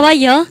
와요.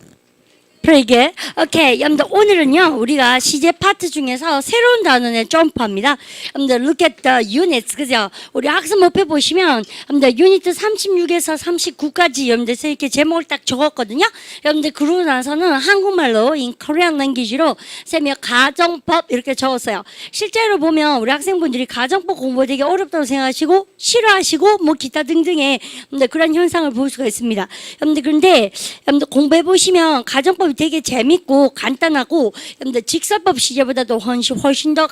Pretty good. 오케이. 여러분들 오늘은요 우리가 시제 파트 중에서 새로운 단원에 점프합니다. 여러분들 look at the units. 그죠? 우리 학습 목표 보시면 여러분들 유니트 36에서 39까지 여러분들 이렇게 제목을 딱 적었거든요. 여러분들 그러고 나서는 한국말로 in Korean language로 쌤이 가정법 이렇게 적었어요. 실제로 보면 우리 학생분들이 가정법 공부 되게 어렵다고 생각하시고 싫어하시고 뭐 기타 등등의 여러분들 그런 현상을 볼 수가 있습니다. 여러분들 그런데 여러분들 공부해 보시면 가정법 되게 재밌고 간단하고 여러분들 직설법 시제보다도 훨씬 더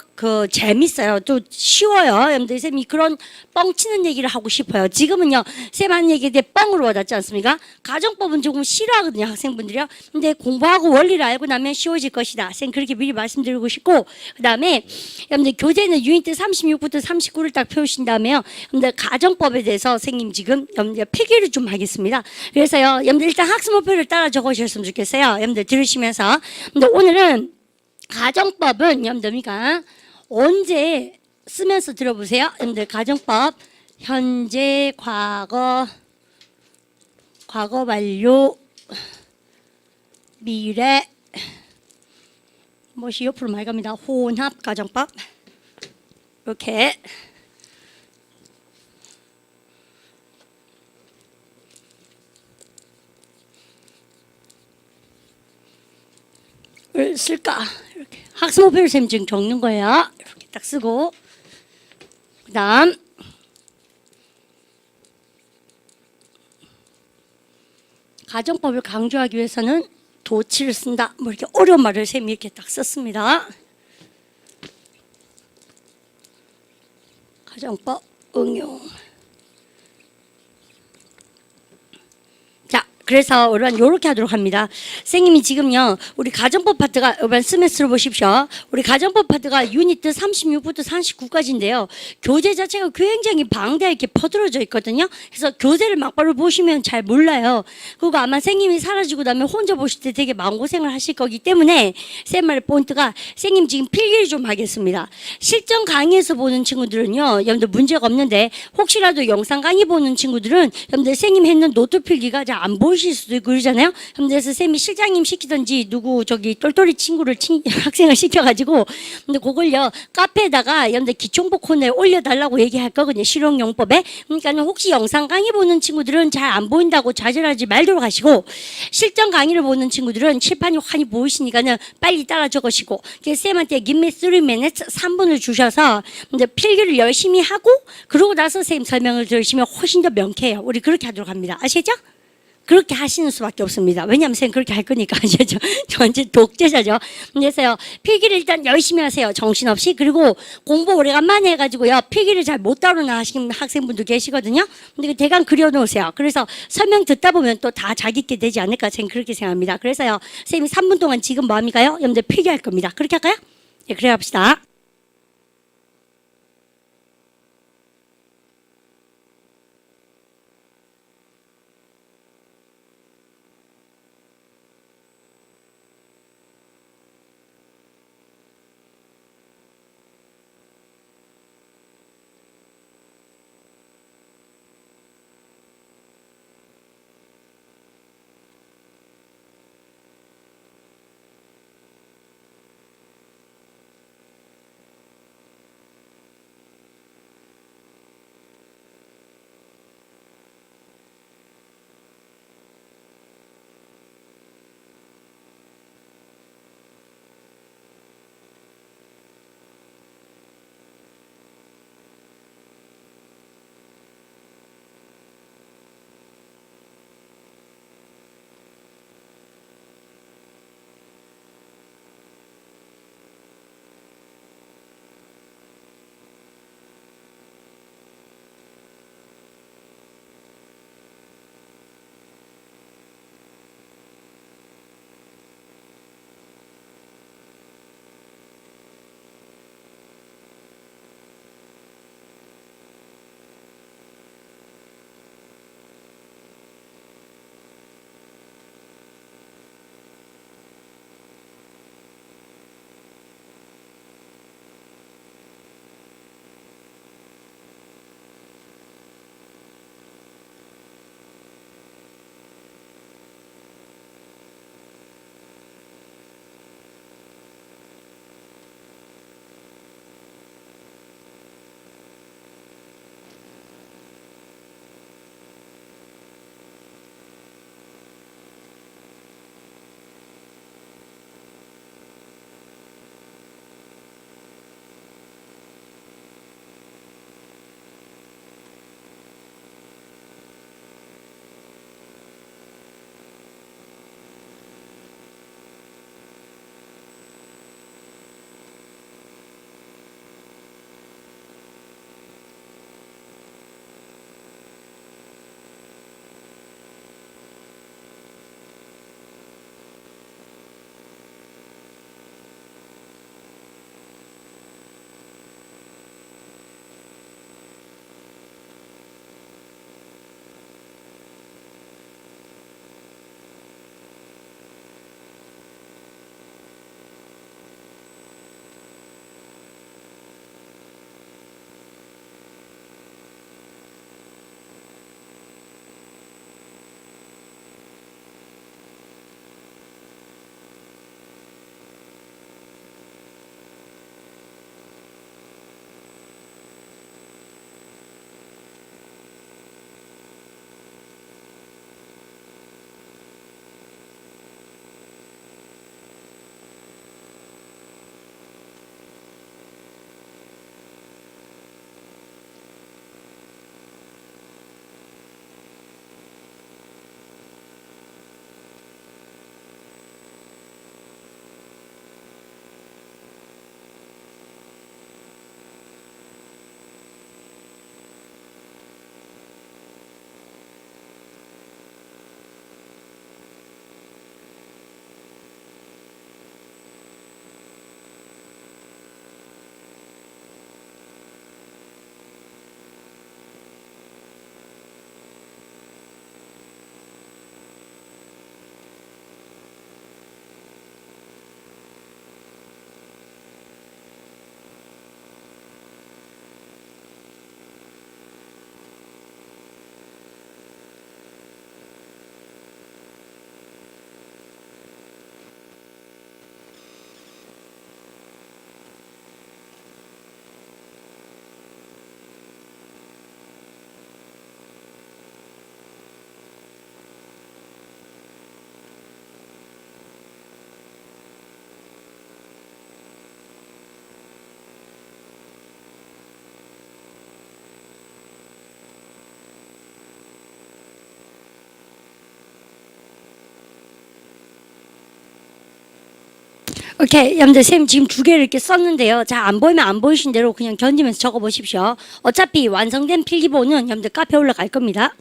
재밌어요. 또 쉬워요. 여러분들 쌤이 그런 뻥치는 얘기를 하고 싶어요. 지금은요 쌤 하는 얘기에 대해 뻥으로 와닿지 않습니까? 가정법은 조금 싫어하거든요 학생분들이요. 근데 공부하고 원리를 알고 나면 쉬워질 것이다. 쌤 그렇게 미리 말씀드리고 싶고, 그 다음에 여러분들 교재는 유니트 36부터 39를 딱 펴오신 다음에요 여러분들 가정법에 대해서 선생님 지금 여러분들 필기를 좀 하겠습니다. 그래서요 여러분들 일단 학습 목표를 따라 적으셨으면 좋겠어요. 여러분들 들으시면서. 근데 오늘은 가정법은 여러분들니까 언제 쓰면서 들어보세요. 여러분들 가정법 현재 과거 과거 완료 미래 뭐시 옆으로 많이 갑니다. 혼합 가정법 이렇게 쓸까? 이렇게 학습 목표를 쌤 지금 적는 거예요. 이렇게 딱 쓰고 그다음 가정법을 강조하기 위해서는 도치를 쓴다. 뭐 이렇게 어려운 말을 쌤이 이렇게 딱 썼습니다. 가정법 응용. 그래서 우리는 이렇게 하도록 합니다. 선생님이 지금요 우리 가정법 파트가 이번 스매스로 보십시오. 우리 가정법 파트가 유니트 36부터 39까지인데요. 교재 자체가 굉장히 방대하게 이렇게 퍼들어져 있거든요. 그래서 교재를 막바로 보시면 잘 몰라요. 그리고 아마 선생님이 사라지고 나면 혼자 보실 때 되게 마음고생을 하실 거기 때문에 쌤 말의 포인트가 선생님 지금 필기를 좀 하겠습니다. 실전 강의에서 보는 친구들은요 여러분들 문제가 없는데 혹시라도 영상 강의 보는 친구들은 여러분들 선생님 했는 노트 필기가 잘 안 보이실 수도 있고 그러잖아요. 그래서 쌤이 실장님 시키던지 누구 저기 똘똘이 친구를 학생을 시켜가지고 근데 그걸요 카페에다가 여러분들 기총복 코너에 올려달라고 얘기할 거거든요. 실용용법에. 그러니까 혹시 영상 강의 보는 친구들은 잘 안 보인다고 좌절하지 말도록 하시고, 실전 강의를 보는 친구들은 칠판이 환히 보이시니까는 빨리 따라 적으시고, 쌤한테 give me 3 minutes 3분을 주셔서 이제 필기를 열심히 하고 그러고 나서 쌤 설명을 들으시면 훨씬 더 명쾌해요. 우리 그렇게 하도록 합니다. 아시겠죠? 그렇게 하시는 수밖에 없습니다. 왜냐하면 선생님 그렇게 할 거니까. 저 완전 독재자죠. 그래서요 필기를 일단 열심히 하세요. 정신없이. 그리고 공부 오래간만에 해가지고요 필기를 잘 못 다루나 하시는 학생분도 계시거든요. 근데 대강 그려놓으세요. 그래서 설명 듣다 보면 또 다 자기께 되지 않을까 저는 그렇게 생각합니다. 그래서요 선생님이 3분 동안 지금 뭐 합니까요? 여러분들 필기할 겁니다. 그렇게 할까요? 네, 그래 합시다. 오케이. 여러분들, 쌤 지금 두 개를 이렇게 썼는데요. 자, 안 보이면 안 보이신 대로 그냥 견디면서 적어 보십시오. 어차피 완성된 필기본은 여러분들 카페에 올라갈 겁니다.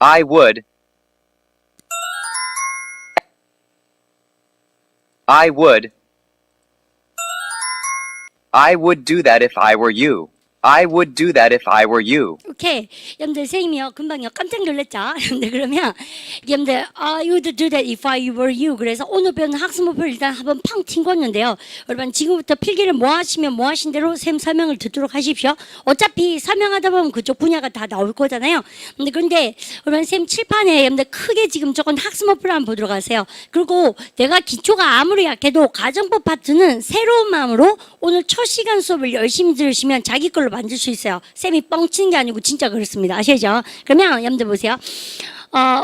I would. I would. I would do that if I were you. I would do that if I were you. 오케이. 여러분들, 선생님이요. 금방요. 깜짝 놀랐죠? 여러분들, 그러면, 여러분들, I would do that if I were you. 그래서 오늘 배우는 학습 목표를 일단 한번 팡 튕겼는데요. 여러분, 지금부터 필기를 뭐 하시면 뭐 하신 대로 쌤 설명을 듣도록 하십시오. 어차피 설명하다 보면 그쪽 분야가 다 나올 거잖아요. 그런데, 여러분, 쌤 칠판에 여러분들 크게 지금 적은 학습 목표를 한번 보도록 하세요. 그리고 내가 기초가 아무리 약해도 가정법 파트는 새로운 마음으로 오늘 첫 시간 수업을 열심히 들으시면 자기 걸로 만들 수 있어요. 쌤이 뻥치는 게 아니고 진짜 그렇습니다. 아시죠? 그러면 여러분들 보세요.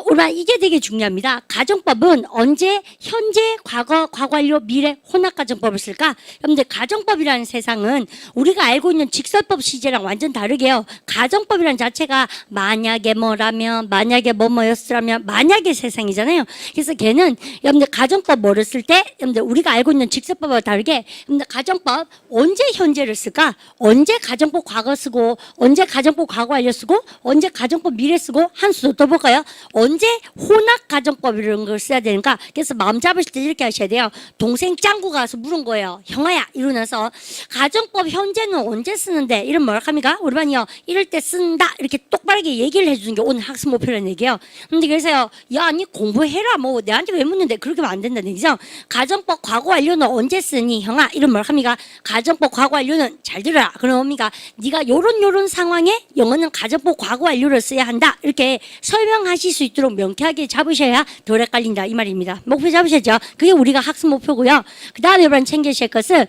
우리가 이게 되게 중요합니다. 가정법은 언제, 현재, 과거, 과거완료, 미래, 혼합가정법을 쓸까? 여러분들, 가정법이라는 세상은 우리가 알고 있는 직설법 시제랑 완전 다르게요. 가정법이라는 자체가 만약에 뭐라면, 만약에 뭐였으라면, 만약의 세상이잖아요. 그래서 걔는 여러분들 가정법 뭐를 쓸 때, 여러분들 우리가 알고 있는 직설법과 다르게 여러분들 가정법 언제 현재를 쓸까? 언제 가정법 과거 쓰고, 언제 가정법 과거완료 쓰고, 언제 가정법 미래 쓰고, 한 수도 더 볼까요? 언제 혼합 가정법 이런 걸 써야 되는가? 그래서 마음 잡으실 때 이렇게 하셔야 돼요. 동생 짱구가 와서 물은 거예요. 형아야, 이러면서 가정법 현재는 언제 쓰는데? 이런 뭐라 합니까? 우리 반이요. 이럴 때 쓴다. 이렇게 똑바르게 얘기를 해주는 게 오늘 학습 목표라는 얘기예요. 근데 그래서요. 야, 니 공부해라. 뭐 내한테 왜 묻는데? 그렇게 하면 안 된다는 얘기죠. 가정법 과거 완료는 언제 쓰니? 형아, 이런 뭐라 합니까? 가정법 과거 완료는 잘 들어라. 그럼 뭡니까? 네가 요런 상황에 영어는 가정법 과거 완료를 써야 한다. 이렇게 설명하시 수 있도록 명쾌하게 잡으셔야 덜 헷갈린다 이 말입니다. 목표 잡으셨죠? 그게 우리가 학습 목표고요. 그 다음에 여러분 챙기실 것은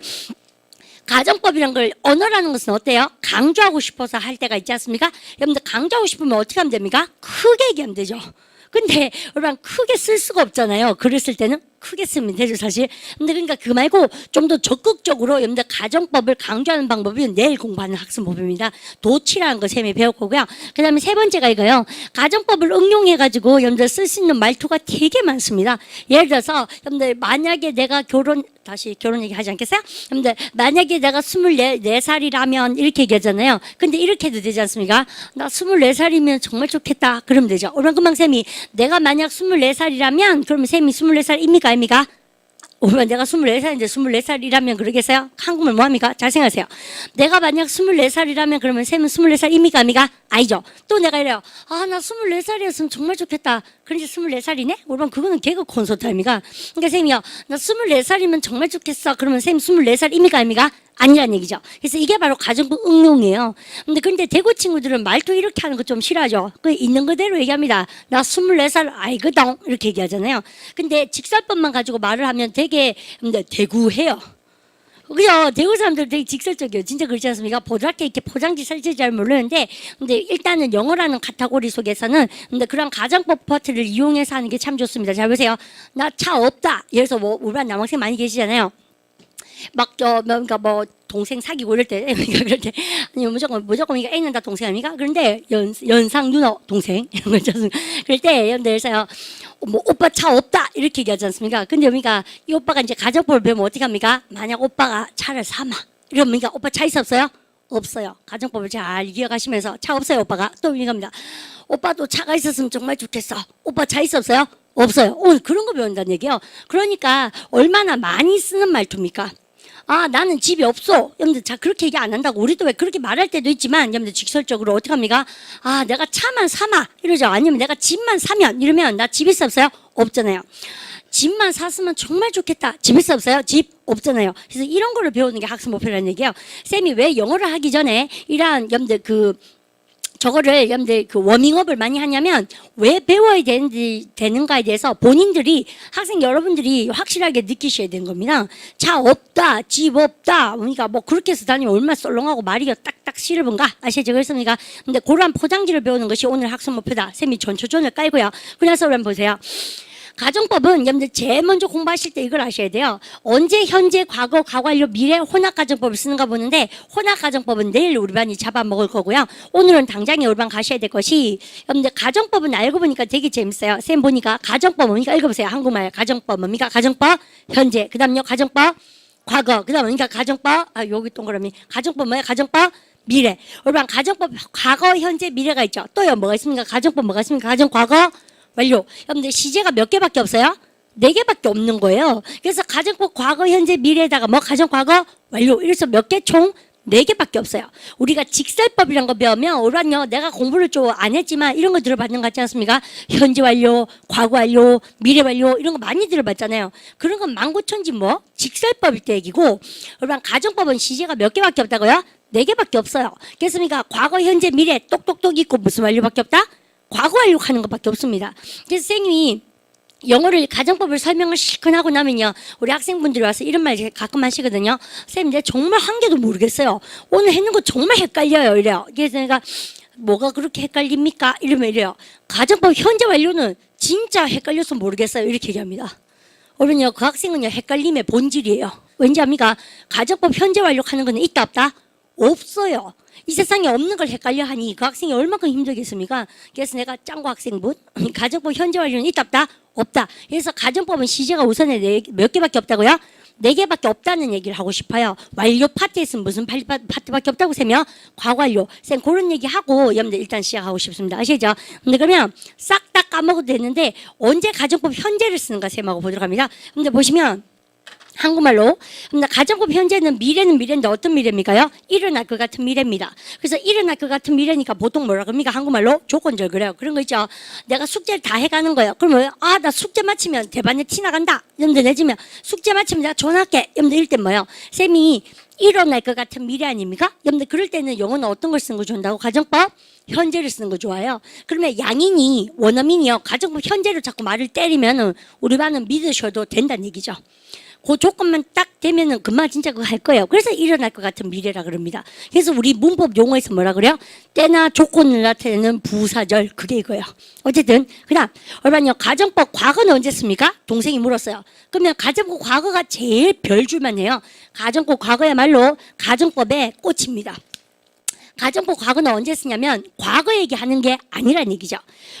가정법이란 걸 언어라는 것은 어때요? 강조하고 싶어서 할 때가 있지 않습니까? 여러분들 강조하고 싶으면 어떻게 하면 됩니까? 크게 얘기하면 되죠. 근데 여러분 크게 쓸 수가 없잖아요. 글을 쓸 때는 크게 쓰면 되죠 사실. 근데 그러니까 그 말고 좀 더 적극적으로 여러분들 가정법을 강조하는 방법이 내일 공부하는 학습법입니다. 도치라는 거 쌤이 배울 거고요. 그 다음에 세 번째가 이거요. 가정법을 응용해가지고 여러분들 쓸 수 있는 말투가 되게 많습니다. 예를 들어서 여러분들 만약에 내가 다시 결혼 얘기 하지 않겠어요? 여러분들 만약에 내가 24살이라면 이렇게 얘기하잖아요. 근데 이렇게 해도 되지 않습니까? 나 24살이면 정말 좋겠다. 그러면 되죠. 오늘 금방 쌤이 내가 만약 24살이라면 그러면 쌤이 24살입니까? 아닙니까? 오면 내가 24살인데 24살이라면 그러겠어요? 한국말 뭐합니까? 잘 생각하세요. 내가 만약 24살이라면 그러면 쌤은 24살입니까? 아닙니까? 아니죠. 또 내가 이래요. 나 24살이었으면 정말 좋겠다. 그런데 24살이네? 그러면 그거는 개그 콘서트 아닙니까? 그러니까 쌤이요. 나 24살이면 정말 좋겠어. 그러면 쌤 24살입니까? 아닙니까? 아니란 얘기죠. 그래서 이게 바로 가정법 응용이에요. 근데 대구 친구들은 말투 이렇게 하는 거 좀 싫어하죠. 그 있는 그대로 얘기합니다. 나 24살 아이거든 이렇게 얘기하잖아요. 근데 직설법만 가지고 말을 하면 되게 대구해요. 그죠? 대구 사람들 되게 직설적이에요. 진짜 그렇지 않습니까? 보드랍게 이렇게 포장지 설치 잘 모르는데, 근데 일단은 영어라는 카테고리 속에서는 근데 그런 가정법 파트를 이용해서 하는 게 참 좋습니다. 잘 보세요. 나 차 없다. 예를 들어서 뭐 우리 남학생 많이 계시잖아요. 그러니까 뭐 동생 사귀고 이럴 때 그럴 때 아니 무조건 이게 A는 다 동생 아닙니까? 그런데 연상 누나 동생 이런 거 있잖아요. 그럴 때 여러분들에서요 뭐 오빠 차 없다 이렇게 얘기하지 않습니까? 근데 그러니까 이 오빠가 이제 가정법을 배우면 어떻게 합니까? 만약 오빠가 차를 사마 이러면 오빠 차 있었어요? 없어요. 가정법을 잘 기억하시면서 차 없어요, 오빠가. 또 이겁니다. 오빠도 차가 있었으면 정말 좋겠어. 오빠 차 있었어요? 없어요. 오늘 그런 거 배운다는 얘기예요. 그러니까 얼마나 많이 쓰는 말투입니까? 아, 나는 집이 없어. 여러분들, 자, 그렇게 얘기 안 한다고. 우리도 왜 그렇게 말할 때도 있지만, 여러분들, 직설적으로 어떻게 합니까? 아, 내가 차만 사마. 이러죠. 아니면 내가 집만 사면. 이러면 나 집 있어 없어요? 없잖아요. 집만 샀으면 정말 좋겠다. 집 있어 없어요? 집 없잖아요. 그래서 이런 거를 배우는 게 학습 목표라는 얘기예요. 쌤이 왜 영어를 하기 전에 이러한 여러분들 저거를 여러분들 워밍업을 많이 하냐면 왜 배워야 되는가에 대해서 본인들이 학생 여러분들이 확실하게 느끼셔야 되는 겁니다. 차 없다, 집 없다, 그러니까 뭐 그렇게 해서 다니면 얼마나 썰렁하고 말이 딱딱 싫은가 아시죠? 그렇습니까? 근데 그러한 포장지를 배우는 것이 오늘 학습 목표다. 쌤이 전초전을 깔고요. 그래서 한번 보세요. 가정법은 여러분들 제일 먼저 공부하실 때 이걸 아셔야 돼요. 언제, 현재, 과거, 과거완료, 미래, 혼합가정법을 쓰는가 보는데 혼합가정법은 내일 우리 반이 잡아먹을 거고요. 오늘은 당장에 우리 반 가셔야 될 것이 여러분들 가정법은 알고 보니까 되게 재밌어요. 쌤 보니까 가정법 뭡니까? 읽어보세요. 한국말 가정법 뭡니까? 가정법 현재, 그 다음요 가정법 과거, 그 다음 뭡니까? 가정법 여기 동그라미 가정법 뭐예요? 가정법 미래. 여러분 가정법 과거, 현재, 미래가 있죠. 또요 뭐가 있습니까? 가정법 뭐가 있습니까? 가정, 과거 완료. 여러분들 시제가 몇 개밖에 없어요? 4개밖에 없는 거예요. 그래서 가정법 과거, 현재, 미래에다가 뭐 가정, 과거, 완료. 이래서 몇 개 총? 4개밖에 없어요. 우리가 직설법이란 거 배우면 오란요. 내가 공부를 좀 안 했지만 이런 거 들어봤는 거 같지 않습니까? 현재 완료, 과거 완료, 미래 완료 이런 거 많이 들어봤잖아요. 그런 건 만고천지 뭐 직설법일 때 얘기고 여러분 가정법은 시제가 몇 개밖에 없다고요? 4개밖에 없어요. 그렇습니까? 과거, 현재, 미래 똑똑똑 있고 무슨 완료밖에 없다? 과거 완료하는 것밖에 없습니다. 그래서 선생님이 영어를 가정법을 설명을 실컷 하고 나면요 우리 학생분들이 와서 이런 말 가끔 하시거든요. 선생님 내가 정말 한 개도 모르겠어요. 오늘 했는 거 정말 헷갈려요 이래요. 그래서 내가 뭐가 그렇게 헷갈립니까? 이러면 이래요. 가정법 현재 완료는 진짜 헷갈려서 모르겠어요 이렇게 얘기합니다. 그러면요 그 학생은요 헷갈림의 본질이에요. 왠지 압니까? 가정법 현재 완료하는 거는 있다 없다? 없어요. 이 세상에 없는 걸 헷갈려 하니 그 학생이 얼마큼 힘들겠습니까? 그래서 내가 짱구 학생분 가정법 현재 완료는 있다 없다? 없다. 그래서 가정법은 시제가 우선에 몇 개밖에 없다고요? 4개밖에 없다는 얘기를 하고 싶어요. 완료 파트에서는 무슨 파트밖에 없다고 세면 과거 완료. 쌤 그런 얘기하고 여러분들 일단 시작하고 싶습니다. 아시죠? 근데 그러면 싹 다 까먹어도 되는데 언제 가정법 현재를 쓰는가 쌤하고 보도록 합니다. 근데 보시면 한국말로 가정법 현재는 미래는 미래인데 어떤 미래입니까요? 일어날 것 같은 미래입니다. 그래서 일어날 것 같은 미래니까 보통 뭐라 그럽니까? 한국말로 조건절 그래요. 그런 거 있죠. 내가 숙제를 다 해가는 거예요. 그러면 나 숙제 마치면 대반에 티 나간다. 여러분들 내주면 숙제 마치면 내가 전화할게. 여러분들 이럴 때 뭐예요? 쌤이 일어날 것 같은 미래 아닙니까? 여러분들 그럴 때는 영어는 어떤 걸 쓰는 거 좋아한다고? 가정법 현재를 쓰는 거 좋아요. 그러면 양인이 원어민이요 가정법 현재로 자꾸 말을 때리면은 우리 반은 믿으셔도 된다는 얘기죠. 그 조건만 딱 되면은 그만 진짜 그거 할 거예요. 그래서 일어날 것 같은 미래라 그럽니다. 그래서 우리 문법 용어에서 뭐라 그래요? 때나 조건을 나타내는 부사절 그게 이거예요. 어쨌든 그다음 얼마요? 가정법 과거는 언제 씁니까? 동생이 물었어요. 그러면 가정법 과거가 제일 별줄만 해요. 가정법 과거야말로 가정법의 꽃입니다. 가정법 과거는 언제 쓰냐면 과거 얘기하는 게 아니란 얘기죠.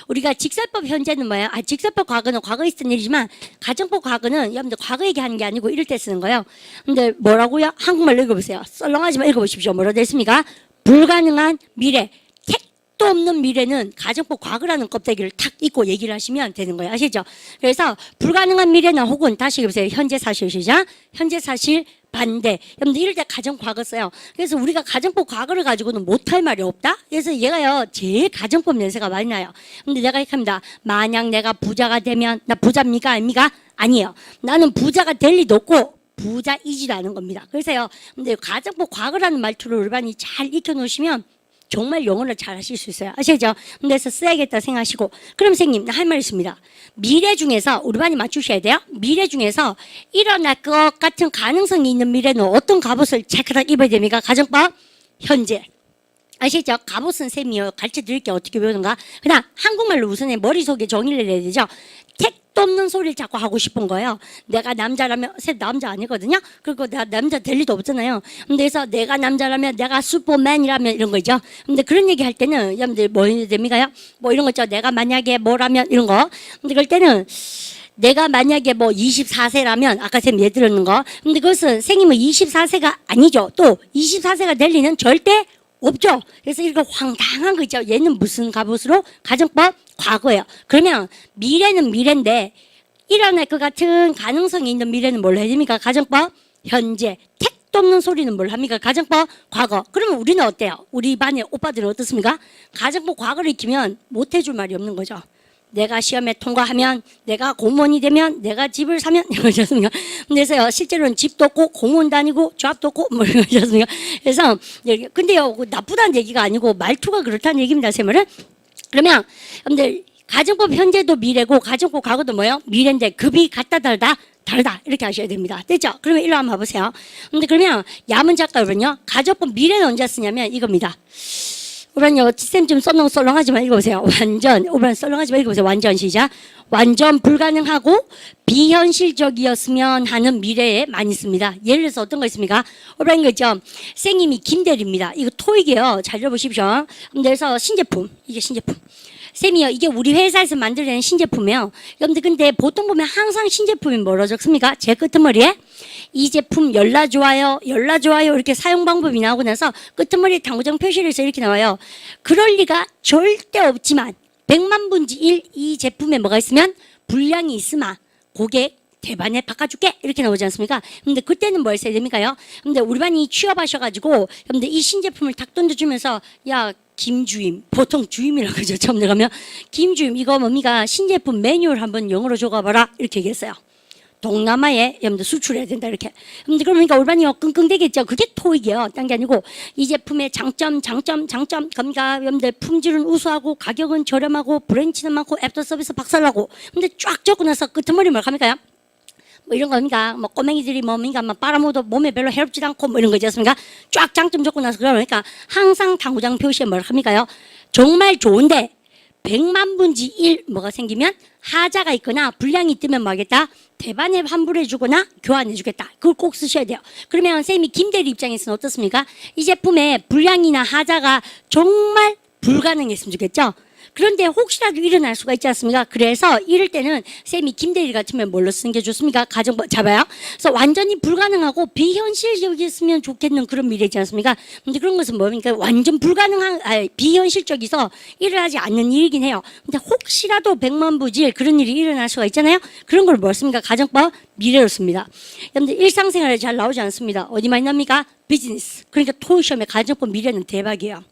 우리가 직설법 현재는 뭐예요? 직설법 과거는 과거에 쓰는 일이지만 가정법 과거는 여러분들 과거 얘기하는 게 아니고 이럴 때 쓰는 거예요. 근데 뭐라고요? 한국말로 읽어보세요. 썰렁하지만 읽어보십시오. 뭐라고 되어 있습니까? 불가능한 미래. 택도 없는 미래는 가정법 과거라는 껍데기를 탁 입고 얘기를 하시면 되는 거예요. 아시죠? 그래서 불가능한 미래나 혹은 다시 읽어보세요. 현재 사실 시작. 현재 사실 반대. 여러분들 이럴 때 가정 과거 써요. 그래서 우리가 가정법 과거를 가지고는 못할 말이 없다? 그래서 얘가요, 제일 가정법 연세가 많이 나요. 근데 내가 이렇게 합니다. 만약 내가 부자가 되면, 나 부자입니까? 아닙니까? 아니에요. 나는 부자가 될 리도 없고, 부자이지도 않은 겁니다. 그래서요, 근데 가정법 과거라는 말투를 우리 잘 익혀놓으시면 정말 영어를 잘 하실 수 있어요. 아시죠? 그래서 써야겠다 생각하시고. 그럼 선생님, 나 할 말 있습니다. 미래 중에서, 우리 반이 맞추셔야 돼요. 미래 중에서 일어날 것 같은 가능성이 있는 미래는 어떤 갑옷을 체크딱 입어야 됩니까? 가정법, 현재. 아시죠? 갑옷은 쌤이요. 가르쳐 드릴게요. 어떻게 배우는가? 그냥 한국말로 우선에 머릿속에 정의를 내야 되죠. 택도 없는 소리를 자꾸 하고 싶은 거예요. 내가 남자라면, 쌤 남자 아니거든요? 그리고 나 남자 될 리도 없잖아요. 그래서 내가 남자라면, 내가 슈퍼맨이라면 이런 거죠. 근데 그런 얘기 할 때는, 여러분들 뭐 됩니까요? 뭐 이런 거 있죠. 내가 만약에 뭐라면 이런 거. 근데 그럴 때는 내가 만약에 뭐 24세라면 아까 쌤 예를 들었는 거. 근데 그것은 선생님은 24세가 아니죠. 또 24세가 될 리는 절대 없죠. 그래서 이거 황당한 거 있죠. 얘는 무슨 갑옷으로? 가정법 과거예요. 그러면 미래는 미래인데 일어날 것 같은 가능성이 있는 미래는 뭘 해야 됩니까? 가정법 현재. 택도 없는 소리는 뭘 합니까? 가정법 과거. 그러면 우리는 어때요? 우리 반의 오빠들은 어떻습니까? 가정법 과거를 익히면 못 해줄 말이 없는 거죠. 내가 시험에 통과하면, 내가 공무원이 되면, 내가 집을 사면 이러셨습니까? 그래서요 실제로는 집도 없고 공무원 다니고 잡도 없고 뭐 이러셨습니까? 그래서 근데요 나쁘다는 얘기가 아니고 말투가 그렇다는 얘기입니다. 제 말은. 그러면 여러분들 가정법 현재도 미래고 가정법 과거도 뭐예요? 미래인데 급이 같다 다르다 이렇게 하셔야 됩니다. 됐죠? 그러면 일로 한번 봐보세요. 근데 그러면 야문 작가 여러분요 가정법 미래는 언제 쓰냐면 이겁니다. 오란요 쌤 좀 썰렁썰렁하지만 읽어보세요. 완전 오란 썰렁하지만 읽어보세요. 완전 시작. 완전 불가능하고 비현실적이었으면 하는 미래에 많이 씁니다. 예를 들어서 어떤 거 있습니까? 오란 거죠. 쌤님이 김대리입니다. 이거 토익이에요. 잘 들어보십시오. 그래서 신제품 이게 신제품. 쌤이요 이게 우리 회사에서 만들어낸 신제품이에요. 여러분들 근데 보통 보면 항상 신제품이 뭐로 적습니까? 제 끄트머리에 이 제품 열나 좋아요 이렇게 사용 방법이 나오고 나서 끄트머리에 당구장 표시를 해서 이렇게 나와요. 그럴 리가 절대 없지만 100만 분지 1 이 제품에 뭐가 있으면 불량이 있으마 고객 대반에 바꿔줄게 이렇게 나오지 않습니까? 근데 그때는 뭘 써야 됩니까요? 근데 우리 반이 취업하셔가지고 근데 이 신제품을 탁 던져주면서 야 김주임 보통 주임이라고 그러죠. 처음 들어가면 김주임 이거 뭡니까 신제품 매뉴얼 한번 영어로 적어봐라 이렇게 얘기했어요. 동남아에 여러분들 수출해야 된다 이렇게. 근데 그러니까 올반이요 끙끙대겠죠. 그게 토익이에요. 딴 게 아니고 이 제품의 장점 그러니까 여러분들 품질은 우수하고 가격은 저렴하고 브랜치는 많고 애프터 서비스 박살나고. 근데 쫙 적고 나서 끄트머리 뭘 합니까요? 뭐 이런 겁니까? 뭐 꼬맹이들이 뭡니까? 막 빨아먹어도 몸에 별로 해롭지 않고 뭐 이런 거지 않습니까? 쫙 장점 적고 나서 그러니까 항상 당구장 표시에 뭘 합니까요? 정말 좋은데 100만 분지 1 뭐가 생기면 하자가 있거나 불량이 뜨면 뭐 하겠다? 대반에 환불해 주거나 교환해 주겠다. 그걸 꼭 쓰셔야 돼요. 그러면 선생님이 김대리 입장에서는 어떻습니까? 이 제품에 불량이나 하자가 정말 불가능했으면 좋겠죠? 그런데 혹시라도 일어날 수가 있지 않습니까? 그래서 이럴 때는 쌤이 김대리 같으면 뭘로 쓰는 게 좋습니까? 가정법 잡아요. 그래서 완전히 불가능하고 비현실적이었으면 좋겠는 그런 미래지 않습니까? 근데 그런 것은 뭡니까? 완전 불가능한, 비현실적이서 일어나지 않는 일이긴 해요. 근데 혹시라도 100만 부질 그런 일이 일어날 수가 있잖아요? 그런 걸 뭘 씁니까? 가정법 미래로 씁니다. 여러분들 일상생활에 잘 나오지 않습니다. 어디 많이 납니까? 비즈니스. 그러니까 토익 시험에 가정법 미래는 대박이에요.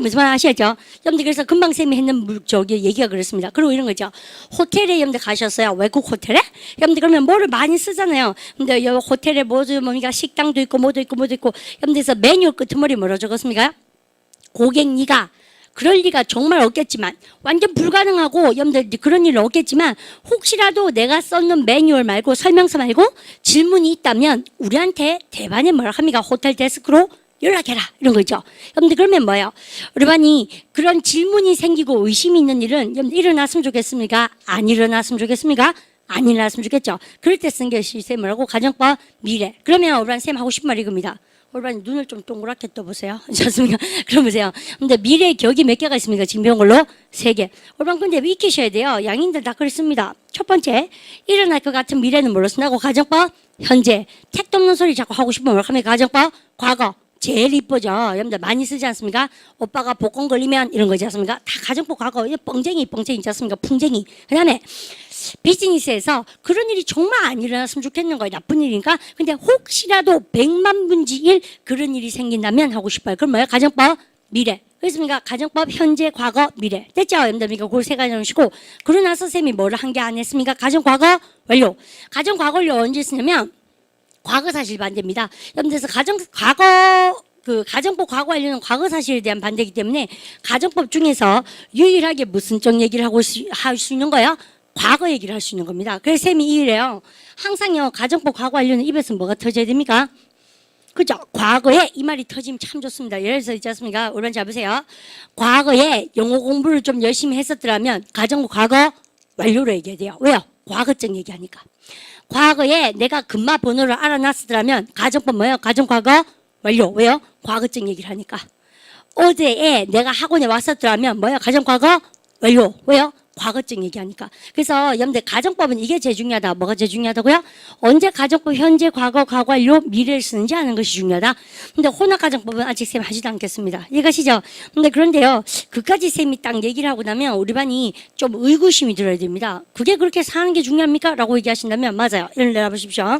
무슨 말 아시겠죠? 여러분들 그래서 금방 쌤이 했는 얘기가 그렇습니다. 그리고 이런 거죠. 호텔에 여러분들 가셨어요. 외국 호텔에? 여러분들 그러면 뭐를 많이 쓰잖아요. 근데 여 호텔에 뭡니까? 식당도 있고 뭐도 있고 여러분들에서 메뉴 끄트머리 뭐로 적었습니까? 고객 니가 그럴 리가 정말 없겠지만 완전 불가능하고 여러분들 그런 일은 없겠지만 혹시라도 내가 썼는 매뉴얼 말고 설명서 말고 질문이 있다면 우리한테 대반에 뭐라 합니까? 호텔 데스크로 연락해라 이런 거죠. 여러분들 그러면 뭐예요? 여러분이 그런 질문이 생기고 의심이 있는 일은 여러분들 일어났으면 좋겠습니까? 안 일어났으면 좋겠습니까? 안 일어났으면 좋겠죠. 그럴 때 쓴 것이 쌤 뭐라고? 가정법 미래. 그러면 여러분 쌤 하고 싶은 말 이겁니다. 여러분 눈을 좀 동그랗게 떠보세요. 좋습니까? 그럼 보세요. 근데 미래의 격이 몇 개가 있습니까? 지금 배운 걸로 3개. 여러분 근데 익히셔야 돼요. 양인들 다 그렇습니다. 첫 번째 일어날 것 같은 미래는 뭘로 쓴다고? 가정법 현재. 택도 없는 소리 자꾸 하고 싶으면 뭐라고 하면 가정법 과거. 제일 이쁘죠. 여러분들 많이 쓰지 않습니까? 오빠가 복권 걸리면 이런 거지 않습니까? 다 가정법 과거. 뻥쟁이 있지 않습니까? 풍쟁이. 그 다음에 비즈니스에서 그런 일이 정말 안 일어났으면 좋겠는 거예요. 나쁜 일이니까. 근데 혹시라도 100만 분지 1 그런 일이 생긴다면 하고 싶어요. 그럼 뭐예요? 가정법 미래. 그렇습니까? 가정법 현재 과거 미래. 됐죠? 여러분들 그러니까 그걸 3가지 놓으시고 그러고 나서 쌤이 뭐를 한 게 안 했습니까? 가정 과거 완료. 가정 과거 완료 언제 쓰냐면 과거 사실 반대입니다. 여러분들 그래서 가정법 과거 완료는 과거 사실에 대한 반대이기 때문에 가정법 중에서 유일하게 무슨적 얘기를 할 수 있는 거예요? 과거 얘기를 할 수 있는 겁니다. 그래서 쌤이 이래요. 항상요 가정법 과거 완료는 입에서 뭐가 터져야 됩니까? 그죠? 과거에 이 말이 터지면 참 좋습니다. 예를 들어서 있지 않습니까? 오랜 잡으세요. 과거에 영어 공부를 좀 열심히 했었더라면 가정법 과거 완료로 얘기해야 돼요. 왜요? 과거적 얘기하니까. 과거에 내가 금마 번호를 알아놨으더라면 가정법 뭐예요? 가정 과거 완료. 왜요? 과거적 얘기를 하니까. 어제에 내가 학원에 왔었더라면 뭐예요? 가정 과거 완료. 왜요? 과거적 얘기하니까. 그래서 여러분들 가정법은 이게 제일 중요하다. 뭐가 제일 중요하다고요? 언제 가정법 현재, 과거, 과거 완료, 미래를 쓰는지 아는 것이 중요하다. 근데 혼합 가정법은 아직 쌤 하지도 않겠습니다. 이해가시죠? 근데 그런데요, 그까지 쌤이 딱 얘기를 하고 나면 우리 반이 좀 의구심이 들어야 됩니다. 그게 그렇게 사는 게 중요합니까? 라고 얘기하신다면 맞아요. 이런 내려보십시오.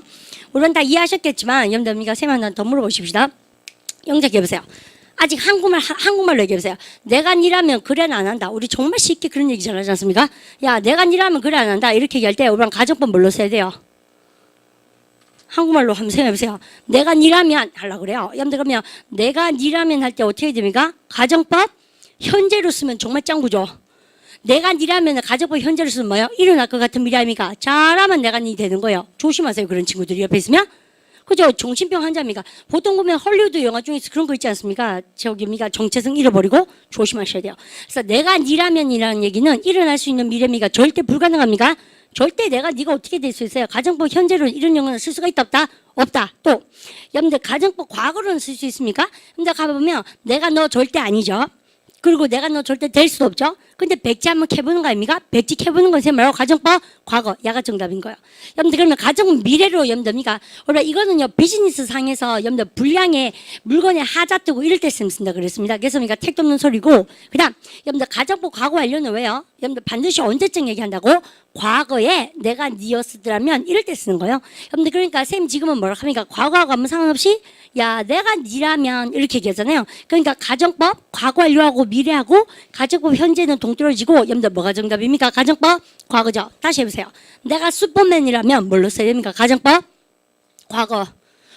우리 반 다 이해하셨겠지만 여러분들 쌤 하나 더 물어보십시다. 영작 여보세요. 아직 한국말로 얘기해보세요. 내가 니라면 그래는 안 한다. 우리 정말 쉽게 그런 얘기 잘 하지 않습니까? 야, 내가 니라면 그래 안 한다. 이렇게 얘기할 때 우리랑 가정법 뭘로 써야 돼요? 한국말로 한번 생각해보세요. 내가 니라면 하려고 그래요. 여러분들 그러면 내가 니라면 할 때 어떻게 됩니까? 가정법 현재로 쓰면 정말 짱구죠. 내가 니라면 가정법 현재로 쓰면 뭐예요? 일어날 것 같은 미래입니까? 잘하면 내가 니 되는 거예요. 조심하세요. 그런 친구들이 옆에 있으면. 그죠? 정신병 환자입니까? 보통 보면 헐리우드 영화 중에서 그런 거 있지 않습니까? 저기입니까? 정체성 잃어버리고 조심하셔야 돼요. 그래서 내가 니라면이라는 얘기는 일어날 수 있는 미래입니까? 절대 불가능합니까? 절대 내가 네가 어떻게 될 수 있어요? 가정법 현재로 이런 영어는 쓸 수가 있다 없다? 없다. 또 여러분들 가정법 과거로는 쓸 수 있습니까? 근데 가보면 내가 너 절대 아니죠. 그리고 내가 너 절대 될 수도 없죠. 근데 백지 한번 캐보는 거 아닙니까? 백지 캐보는 건 말고 가정법 과거 야가 정답인 거예요. 여러분들 그러면 가정 미래로 여러분들입니까? 원래 이거는요 비즈니스 상에서 여러분들 불량의 물건에 하자 뜨고 이럴 때 쓴다 그랬습니다. 그래서 그러니까 택도 없는 소리고 그다음 여러분들 가정법 과거 완료는 왜요? 여러분들 반드시 언제쯤 얘기한다고? 과거에 내가 니였으라면 이럴 때 쓰는 거예요. 여러분들 그러니까 쌤 지금은 뭐라 합니까? 과거하고 아무 상관없이 야 내가 니라면 이렇게 얘기하잖아요. 그러니까 가정법 과거 완료하고 미래하고 가정법 현재는 동떨어지고 여러분들 뭐가 정답입니까? 가정법 과거죠. 다시 해보세요. 내가 슈퍼맨이라면 뭘로 써야 됩니까? 가정법 과거.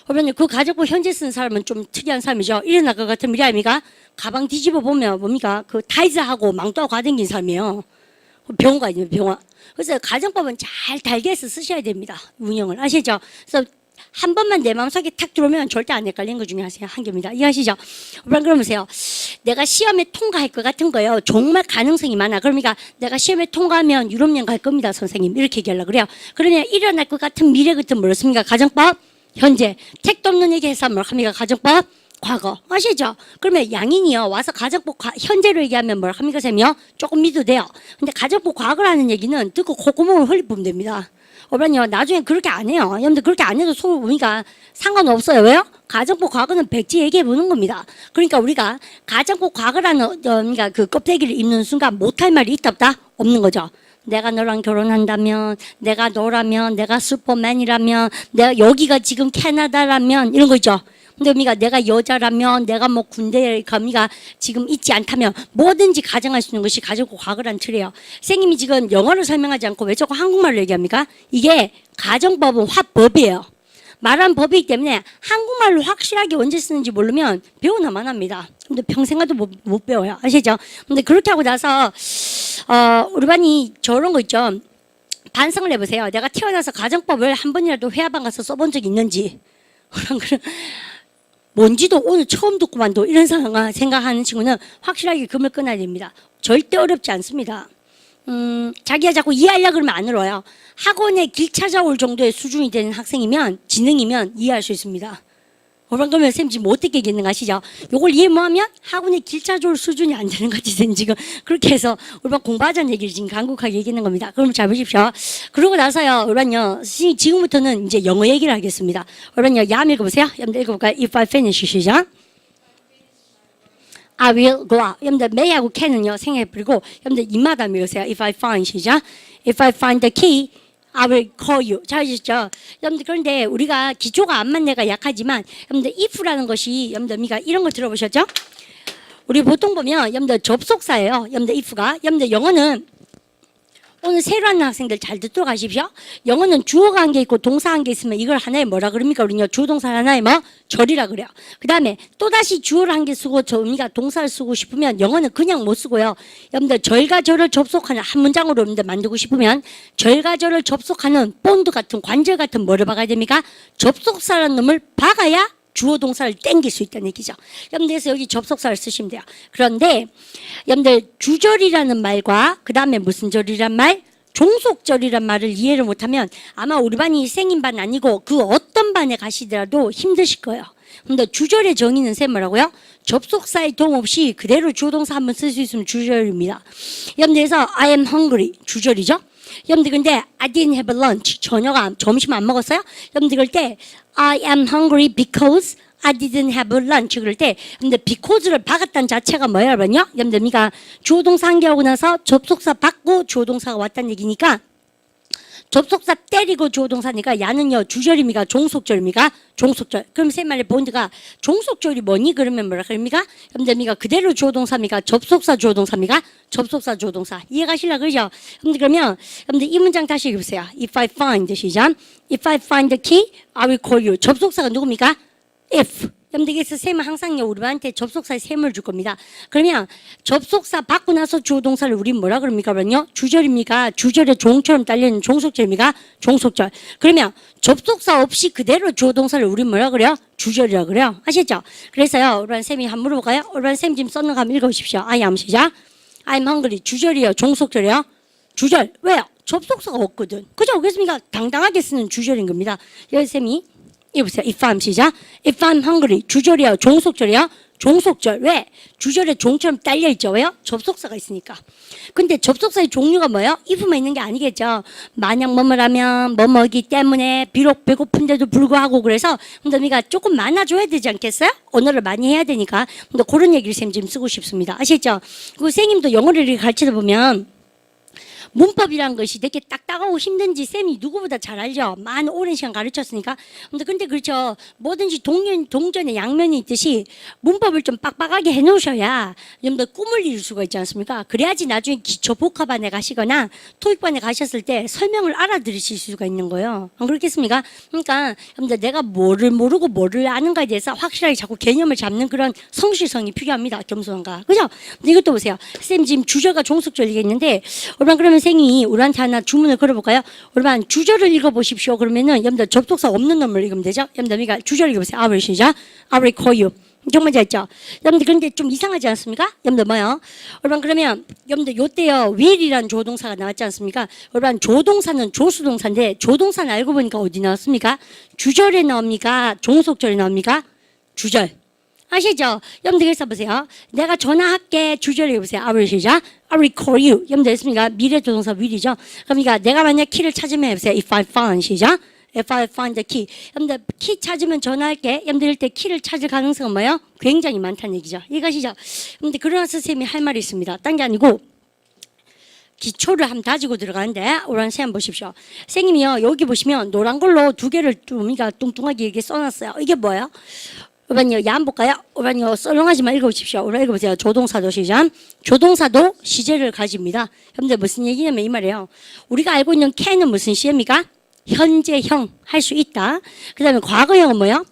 그러면 그 가정법 현재 쓰는 사람은 좀 특이한 사람이죠. 일어날 것 같은 미래 아닙니까? 가방 뒤집어 보면 뭡니까? 그 타이즈하고 망토하고 가댕긴 사람이에요. 병원 가야 병원. 그래서 가정법은 잘 달개서 쓰셔야 됩니다. 운영을 아시죠? 그래서 한 번만 내 마음속에 탁 들어오면 절대 안 헷갈리는 것 중에 한 개입니다. 이해하시죠? 그러면서요. 내가 시험에 통과할 것 같은 거예요. 정말 가능성이 많아. 그러니까 내가 시험에 통과하면 유럽여행 갈 겁니다, 선생님. 이렇게 얘기하려고 그래요. 그러면 일어날 것 같은 미래 같은 뭐였습니까? 가정법 현재. 택도 없는 얘기해서 뭘 합니까? 가정법 과거. 아시죠? 그러면 양인이요. 와서 가정법 현재로 얘기하면 뭘 합니까, 쌤이요? 조금 믿어도 돼요. 근데 가정법 과거라는 얘기는 듣고 콧구멍을 흘리면 됩니다. 그러면요, 나중에 그렇게 안 해요. 여러분들 그렇게 안 해도 속 보니까 상관없어요. 왜요? 가정법 과거는 백지 얘기해 보는 겁니다. 그러니까 우리가 가정법 과거라는 그러니까 그 껍데기를 입는 순간 못할 말이 있다 없다? 없는 거죠. 내가 너랑 결혼한다면, 내가 너라면, 내가 슈퍼맨이라면, 내가 여기가 지금 캐나다라면 이런 거 있죠. 근데 우리가 내가 여자라면 내가 뭐 군대에 가미가 지금 있지 않다면 뭐든지 가정할 수 있는 것이 가정법 과거란 틀이에요. 선생님이 지금 영어를 설명하지 않고 왜 자꾸 한국말로 얘기합니까? 이게 가정법은 화법이에요. 말한 법이기 때문에 한국말로 확실하게 언제 쓰는지 모르면 배우나만 합니다. 근데 평생 가도 못 배워요. 아시죠? 근데 그렇게 하고 나서 우리 반이 저런 거 있죠. 반성을 해보세요. 내가 태어나서 가정법을 한 번이라도 회화방 가서 써본 적이 있는지 그런 뭔지도 오늘 처음 듣고만도 이런 상황 생각하는 친구는 확실하게 금을 끊어야 됩니다. 절대 어렵지 않습니다. 자기가 자꾸 이해하려고 그러면 안 어려워요. 학원에 길 찾아올 정도의 수준이 되는 학생이면 지능이면 이해할 수 있습니다. 그러면 쌤 지금 어떻게 얘기하는 거 아시죠? 요걸 이해 못하면 학원에 길 찾아올 수준이 안 되는 거지. 쌤 지금 그렇게 해서 우리반 공부하자는 얘기를 지금 간곡하게 얘기하는 겁니다. 그럼 잘 보십시오. 그러고 나서요, 우리반요 지금부터는 이제 영어 얘기를 하겠습니다. 우리반요 야 읽어보세요. 여러분들 읽어볼까요? If I finish 시작. I will go out. 여러분들 may하고 can은요 생각해버리고 여러분들 입마다 읽으세요. If I find 시작. If I find the key. I will call you. 잘 아시죠? 여러분들 그런데 우리가 기초가 안맞네가 약하지만 여러분들 if라는 것이 여러분들 우리가 이런 걸 들어보셨죠? 우리 보통 보면 여러분들 접속사예요. 여러분들 if가. 여러분들 영어는 오늘 새로 하는 학생들 잘 듣도록 하십시오. 영어는 주어가 한 개 있고 동사 한 개 있으면 이걸 하나에 뭐라 그럽니까? 우리는요 주어동사 하나에 뭐? 절이라 그래요. 그 다음에 또다시 주어를 한 개 쓰고 우리가 동사를 쓰고 싶으면 영어는 그냥 못 쓰고요. 여러분들 절과 절을 접속하는 한 문장으로 여러분들 만들고 싶으면 절과 절을 접속하는 본드 같은 관절 같은 뭐를 박아야 됩니까? 접속사라는 놈을 박아야 주어 동사를 땡길 수 있다는 얘기죠. 여러분들 그래서 여기 접속사를 쓰시면 돼요. 그런데 여러분들 주절이라는 말과 그 다음에 무슨 절이란 말? 종속절이란 말을 이해를 못하면 아마 우리 반이 생인 반 아니고 그 어떤 반에 가시더라도 힘드실 거예요. 근데 주절의 정의는 쌤 뭐라고요? 접속사의 도움 없이 그대로 주어동사 한번 쓸 수 있으면 주절입니다. 여러분들에서 I am hungry 주절이죠. 여러분들 근데 I didn't have lunch 점심 안 먹었어요? 여러분들 그럴 때 I am hungry because I didn't have lunch 그럴 때 근데 because를 박았다는 자체가 뭐예요 여러분요? 여러분들 그러니까 주어동사 한개하고 나서 접속사 받고 주어동사가 왔다는 얘기니까 접속사 때리고 주어동사니까 야는요 주절입니까 종속절입니까 종속절. 그럼 세 말의 본드가 종속절이 뭐니 그러면 뭐라 그럽니까? 여러분들 그대로 주어동사입니까 접속사 주어동사입니까 접속사 주어동사 이해가실라 그러죠? 그러면 여러분들 이 문장 다시 읽어보세요. If I find 시작. If I find the key, I will call you. 접속사가 누굽니까? If. 여러분들께서 쌤은 항상요 우리한테 접속사에 셈을 줄 겁니다. 그러면 접속사 받고 나서 주어동사를 우린 뭐라 그럽니까? 그러면요 주절입니까? 주절의 종처럼 딸리는 종속절입니까? 종속절. 그러면 접속사 없이 그대로 주어동사를 우린 뭐라 그래요? 주절이라 그래요. 아시죠? 그래서요 우리 쌤이 한번 물어볼까요? 우리 쌤 지금 썼는 거 한번 읽어보십시오. I am 시작. I'm hungry 주절이에요 종속절이에요? 주절. 왜요? 접속사가 없거든. 그죠? 그렇습니까? 당당하게 쓰는 주절인 겁니다. 여기 쌤이 이보세요. If I'm 시작. If I'm hungry. 주절이요. 종속절이요. 종속절. 왜? 주절에 종처럼 딸려있죠. 왜요? 접속사가 있으니까. 근데 접속사의 종류가 뭐예요? if만 있는 게 아니겠죠. 만약 뭐뭐라면 뭐뭐기 때문에 비록 배고픈데도 불구하고 그래서 그러니까 조금 많아줘야 되지 않겠어요? 언어를 많이 해야 되니까. 근데 그런 얘기를 쌤 지금 쓰고 싶습니다. 아시죠? 그 선생님도 영어를 이렇게 가르치다 보면 문법이란 것이 되게 딱딱하고 힘든지 쌤이 누구보다 잘 알죠. 많은 오랜 시간 가르쳤으니까. 근데 그렇죠. 뭐든지 동전의 양면이 있듯이 문법을 좀 빡빡하게 해놓으셔야 좀 더 꿈을 이룰 수가 있지 않습니까? 그래야지 나중에 기초 복합반에 가시거나 토익반에 가셨을 때 설명을 알아들으실 수가 있는 거예요. 안 그렇겠습니까? 그러니까 여러분들 내가 뭐를 모르고 뭐를 아는가에 대해서 확실하게 자꾸 개념을 잡는 그런 성실성이 필요합니다. 겸손한가. 그죠? 근데 이것도 보세요. 쌤 지금 주절과 종속절 얘기했는데 그러면 선생이 우리한테 하나 주문을 걸어볼까요? 여러분 주절을 읽어보십시오. 그러면은 여러분들 접속사 없는 놈을 읽으면 되죠? 여러분들 그러니까 주절 읽어보세요. I will 시작. I will call you. 정말 잘했죠? 여러분들 그런데 좀 이상하지 않습니까? 여러분들 뭐요? 여러분 그러면 여러분들 요때요 will이라는 조동사가 나왔지 않습니까? 여러분 조동사는 조수동사인데 조동사는 알고 보니까 어디 나왔습니까? 주절에 나옵니까? 종속절에 나옵니까? 주절. 아시죠? 여러분들 그래서 보세요. 내가 전화할게 주절에 해보세요. I will 시작. I will call you. 여러분들 했습니까? 미래 조동사 will이죠. 그러니까 내가 만약 키를 찾으면 해보세요. If I find 시작. If I find the key. 여러분들 키 찾으면 전화할게. 여러분들 이때 키를 찾을 가능성은 뭐예요? 굉장히 많다는 얘기죠. 이것이죠. 그런데 그러나 선생님이 할 말이 있습니다. 딴 게 아니고 기초를 한번 다지고 들어가는데 우리 한번 보십시오. 선생님이요 여기 보시면 노란 걸로 두 개를 좀 뚱뚱하게 이렇게 써놨어요. 이게 뭐예요? 여러분요, 야, 한번 볼까요? 여러분요, 썰렁하지만 읽어보십시오. 여러분 읽어보세요. 조동사도 시작. 조동사도 시제를 가집니다. 여러분들 무슨 얘기냐면 이 말이에요. 우리가 알고 있는 can은 무슨 시입니까? 현재형 할 수 있다. 그 다음에 과거형은 뭐예요?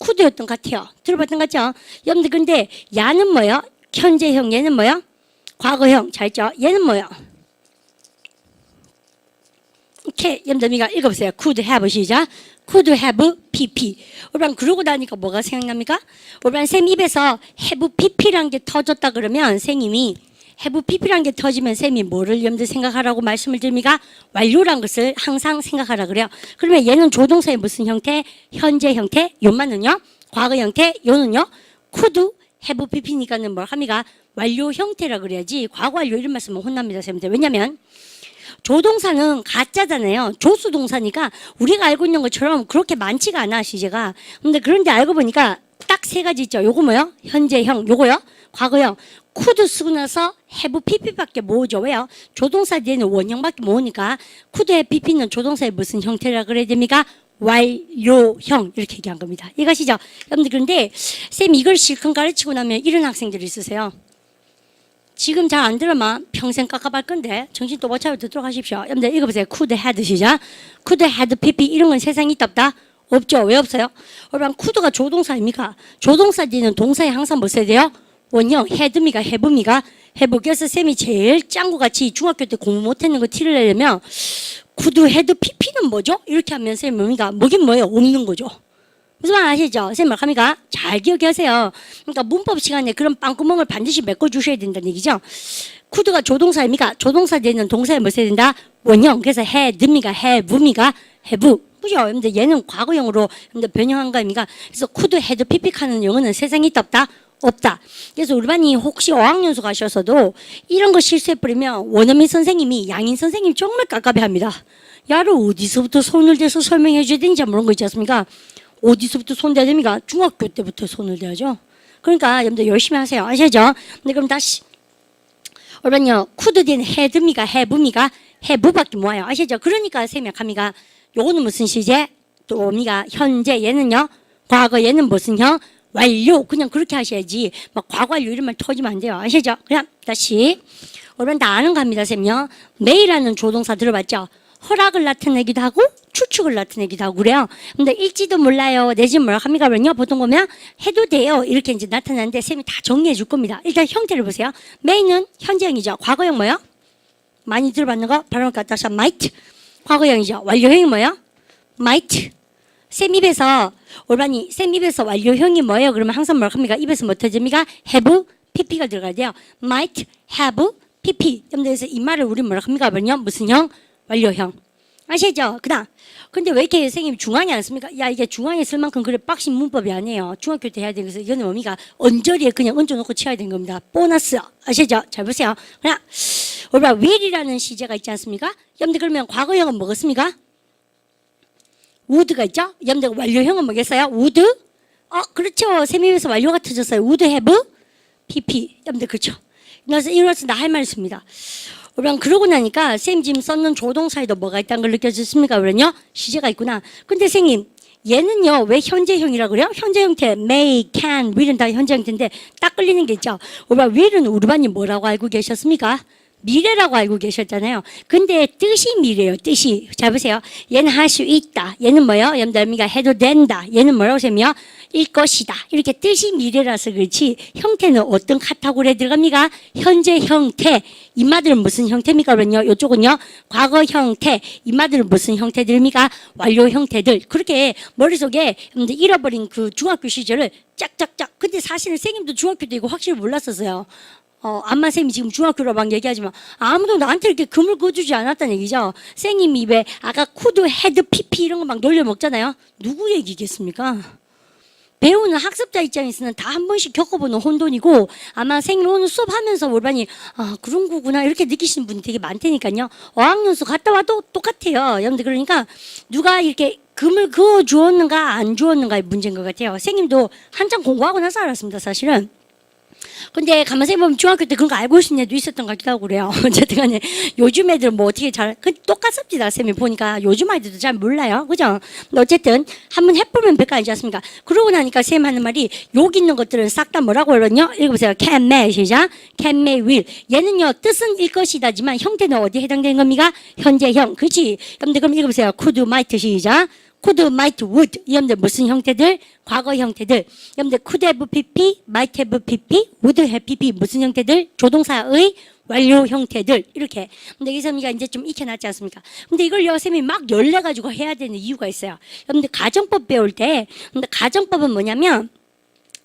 could였던 것 같아요. 들어봤던 것 같죠? 여러분들 근데 야는 뭐예요? 현재형, 얘는 뭐예요? 과거형. 잘 있죠? 얘는 뭐예요? 이렇게 여러분들 읽어보세요. could have 시작. could have pp. 여러분 그러고 나니까 뭐가 생각납니까? 여러분 쌤 입에서 have pp란 게 터졌다 그러면 선생님이 have pp란 게 터지면 쌤이 뭐를 여러분들 생각하라고 말씀을 드립니까? 완료란 것을 항상 생각하라 그래요. 그러면 얘는 조동사의 무슨 형태? 현재 형태. 요만은요? 과거 형태. 요는요? could have pp니까는 뭘 합니까? 완료 형태라 그래야지 과거 완료 이런 말씀은 혼납니다. 쌤들. 왜냐면 조동사는 가짜잖아요. 조수동사니까 우리가 알고 있는 것처럼 그렇게 많지가 않아 시제가. 근데 그런데 알고 보니까 딱 세 가지 있죠. 요거 뭐요? 현재형. 요거요? 과거형. could 쓰고 나서 have pp밖에 모으죠. 왜요? 조동사 뒤에는 원형밖에 모으니까 could have pp는 조동사의 무슨 형태라 그래야 됩니까? 완료형 이렇게 얘기한 겁니다. 이것이죠. 여러분들 그런데 쌤 이걸 실컷 가르치고 나면 이런 학생들이 있으세요. 지금 잘 안 들으면 평생 깎아갈 건데 정신 또 못 차려 듣도록 하십시오. 여러분들 읽어보세요. could have 시작. could have pp 이런 건 세상에 있다 없다? 없죠. 왜 없어요? 여러분 could가 조동사입니까? 조동사 뒤에는 동사에 항상 뭐 써야 돼요? 원형 had입니까? have입니까? have. 그래서 쌤이 제일 짱구같이 중학교 때 공부 못했는 거 티를 내려면 could have pp는 뭐죠? 이렇게 하면 쌤이 뭡니까? 뭐긴 뭐예요? 없는 거죠. 무슨 말 아시죠? 선생님 말 합니까? 잘 기억하세요. 그러니까 문법 시간에 그런 빵구멍을 반드시 메꿔주셔야 된다는 얘기죠. could가 조동사입니까? 조동사 되는 동사에 뭐 써야 된다? 원형. 그래서 had입니까? have입니까? have. 그죠? 근데 얘는 과거형으로 변형한 거입니까? 그래서 could, had, pp하는 영어는 세상에 있다 없다? 없다. 그래서 우리 반이 혹시 어학연수 가셔서도 이런 거 실수해버리면 원어민 선생님이 양인 선생님이 정말 깝깝해합니다. 야를 어디서부터 손을 대서 설명해 줘야 되는지 모르는 거 있지 않습니까? 어디서부터 손 대야 됩니까? 중학교 때부터 손을 대야죠. 그러니까 여러분들 열심히 하세요. 아시죠? 근데 그럼 다시 여러분요, could 된 had입니까? have입니까? have밖에 뭐예요? 아시죠? 그러니까 생략합니까? 요거는 무슨 시제? 또 뭡니까? 현재. 얘는요? 과거. 얘는 무슨 형? 완료. 그냥 그렇게 하셔야지. 막 과거 완료 이런 말 터지면 안 돼요. 아시죠? 그냥 다시. 여러분 다 아는 겁니다, 쌤요. may라는 조동사 들어봤죠? 허락을 나타내기도 하고 추측을 나타내기도 하고 그래요. 근데 일지도 몰라요. 내지는 뭐라고 합니까? 그러면요. 보통 보면 해도 돼요. 이렇게 이제 나타나는데 쌤이 다 정리해 줄 겁니다. 일단 형태를 보세요. may는 현재형이죠. 과거형 뭐요? 많이 들어봤는 거 바로 갖다서 might. 과거형이죠. 완료형이 뭐요? might. 쌤 입에서 올바니 쌤 입에서 완료형이 뭐예요? 그러면 항상 뭐라고 합니까? 입에서 뭐 터집니까? have, pp가 들어가야 돼요. might, have, pp. 그래서 이 말을 우리 뭐라고 합니까? 그러면 무슨 형? 완료형. 아시죠? 그다음. 근데 왜 이렇게 선생님이 중앙이 안 씁니까? 야, 이게 중앙에 쓸 만큼 그래 빡신 문법이 아니에요. 중학교 때 해야 되는 것은 이거는 뭡니까? 언저리에 그냥 얹어놓고 치워야 되는 겁니다. 보너스. 아시죠? 잘 보세요. 그냥 우리가 will이라는 시제가 있지 않습니까? 여러분들 그러면 과거형은 뭐겠습니까? would가 있죠? 여러분들 완료형은 뭐겠어요? would? 그렇죠. 세미에서 완료가 터졌어요. would have pp. 여러분들 그렇죠? 그래서 이로써 나 할 말 있습니다. 우리가 그러고 나니까 쌤 지금 썼는 조동사에도 뭐가 있다는 걸 느껴졌습니까? 그러면요 시제가 있구나. 근데 선생님 얘는요 왜 현재형이라고 그래요? 현재 형태 may, can, will은 다 현재 형태인데 딱 끌리는 게 있죠. 우리가 will은 우리 반이 뭐라고 알고 계셨습니까? 미래라고 알고 계셨잖아요. 근데 뜻이 미래예요. 뜻이. 잘 보세요. 얘는 할 수 있다. 얘는 뭐예요? 여러분들 해도 된다. 얘는 뭐라고 하냐면 일 것이다. 이렇게 뜻이 미래라서 그렇지 형태는 어떤 카테고리에 들어갑니까? 현재 형태. 이마들은 무슨 형태입니까? 그러면요. 이쪽은요. 과거 형태. 이마들은 무슨 형태들입니까? 완료 형태들. 그렇게 머릿속에 여러분들 잃어버린 그 중학교 시절을 짝짝짝. 근데 사실은 선생님도 중학교 때 이거 확실히 몰랐었어요. 안마쌤이 지금 중학교로 막 얘기하지만 아무도 나한테 이렇게 금을 그어주지 않았다는 얘기죠. 쌤님이 입에 아까 쿠드, 헤드, 피피 이런 거 막 놀려먹잖아요. 누구 얘기겠습니까? 배우는 학습자 입장에서는 다 한 번씩 겪어보는 혼돈이고 아마 쌤님 오늘 수업하면서 올바니 그런 거구나 이렇게 느끼시는 분이 되게 많다니까요. 어학연수 갔다 와도 똑같아요. 여러분들 그러니까 누가 이렇게 금을 그어 주었는가 안 주었는가의 문제인 것 같아요. 쌤님도 한참 공부하고 나서 알았습니다. 사실은. 근데 가만히 생각해보면 중학교 때 그런 거 알고 있는 애도 있었던 것 같기도 하고 그래요. 어쨌든 간에 요즘 애들 뭐 어떻게 똑같습니다. 쌤이 보니까 요즘 아이들도 잘 몰라요. 그죠? 근데 어쨌든 한번 해보면 별 거 아니지 않습니까? 그러고 나니까 쌤 하는 말이 여기 있는 것들은 싹 다 뭐라고 그러냐? 읽어보세요. can, may, 시작. can, may, will. 얘는요, 뜻은 일 것이다지만 형태는 어디에 해당되는 겁니까? 현재형. 그렇지? 그럼 읽어보세요. could, might, 시작. could, might, would. 여러분들 무슨 형태들? 과거 형태들. 여러분들 could have pp, might have pp, would have pp. 무슨 형태들? 조동사의 완료 형태들. 이렇게. 근데 여기서 우리가 이제 좀 익혀놨지 않습니까? 근데 이걸 여쌤이 막 열내가지고 해야 되는 이유가 있어요. 여러분들 가정법 배울 때, 근데 가정법은 뭐냐면,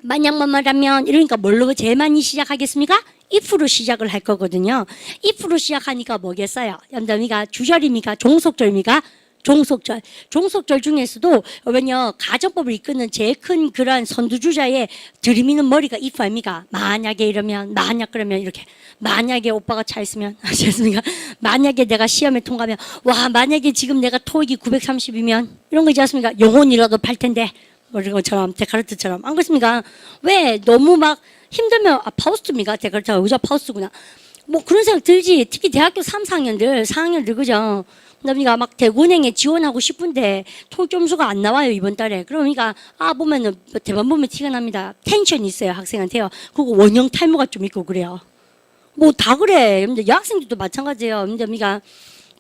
만약 뭐라면 이러니까 뭘로 제일 많이 시작하겠습니까? if로 시작을 할 거거든요. if로 시작하니까 뭐겠어요? 여러분들 주절입니까? 종속절입니까? 종속절. 종속절 중에서도 왜냐 가정법을 이끄는 제일 큰 그러한 선두주자의 들이미는 머리가 if 아닙니까? 만약에 이러면 만약 그러면 이렇게 만약에 오빠가 차 있으면 아시겠습니까? 만약에 내가 시험에 통과하면 와 만약에 지금 내가 토익이 930이면 이런 거 있지 않습니까? 영혼이라도 팔 텐데 뭐 이런 것처럼 데카르트처럼 안 그렇습니까? 왜 너무 막 힘들면 파우스트입니까? 데카르트가 의자 파우스트구나. 뭐 그런 생각 들지. 특히 대학교 3, 4학년들 그죠? 그러니까 막 대구은행에 지원하고 싶은데 토익 점수가 안 나와요 이번 달에. 그러니까 보면은 대만 보면 티가 납니다. 텐션이 있어요 학생한테요. 그리고 원형 탈모가 좀 있고 그래요. 뭐 다 그래. 여러분들 여학생들도 마찬가지예요. 여러분들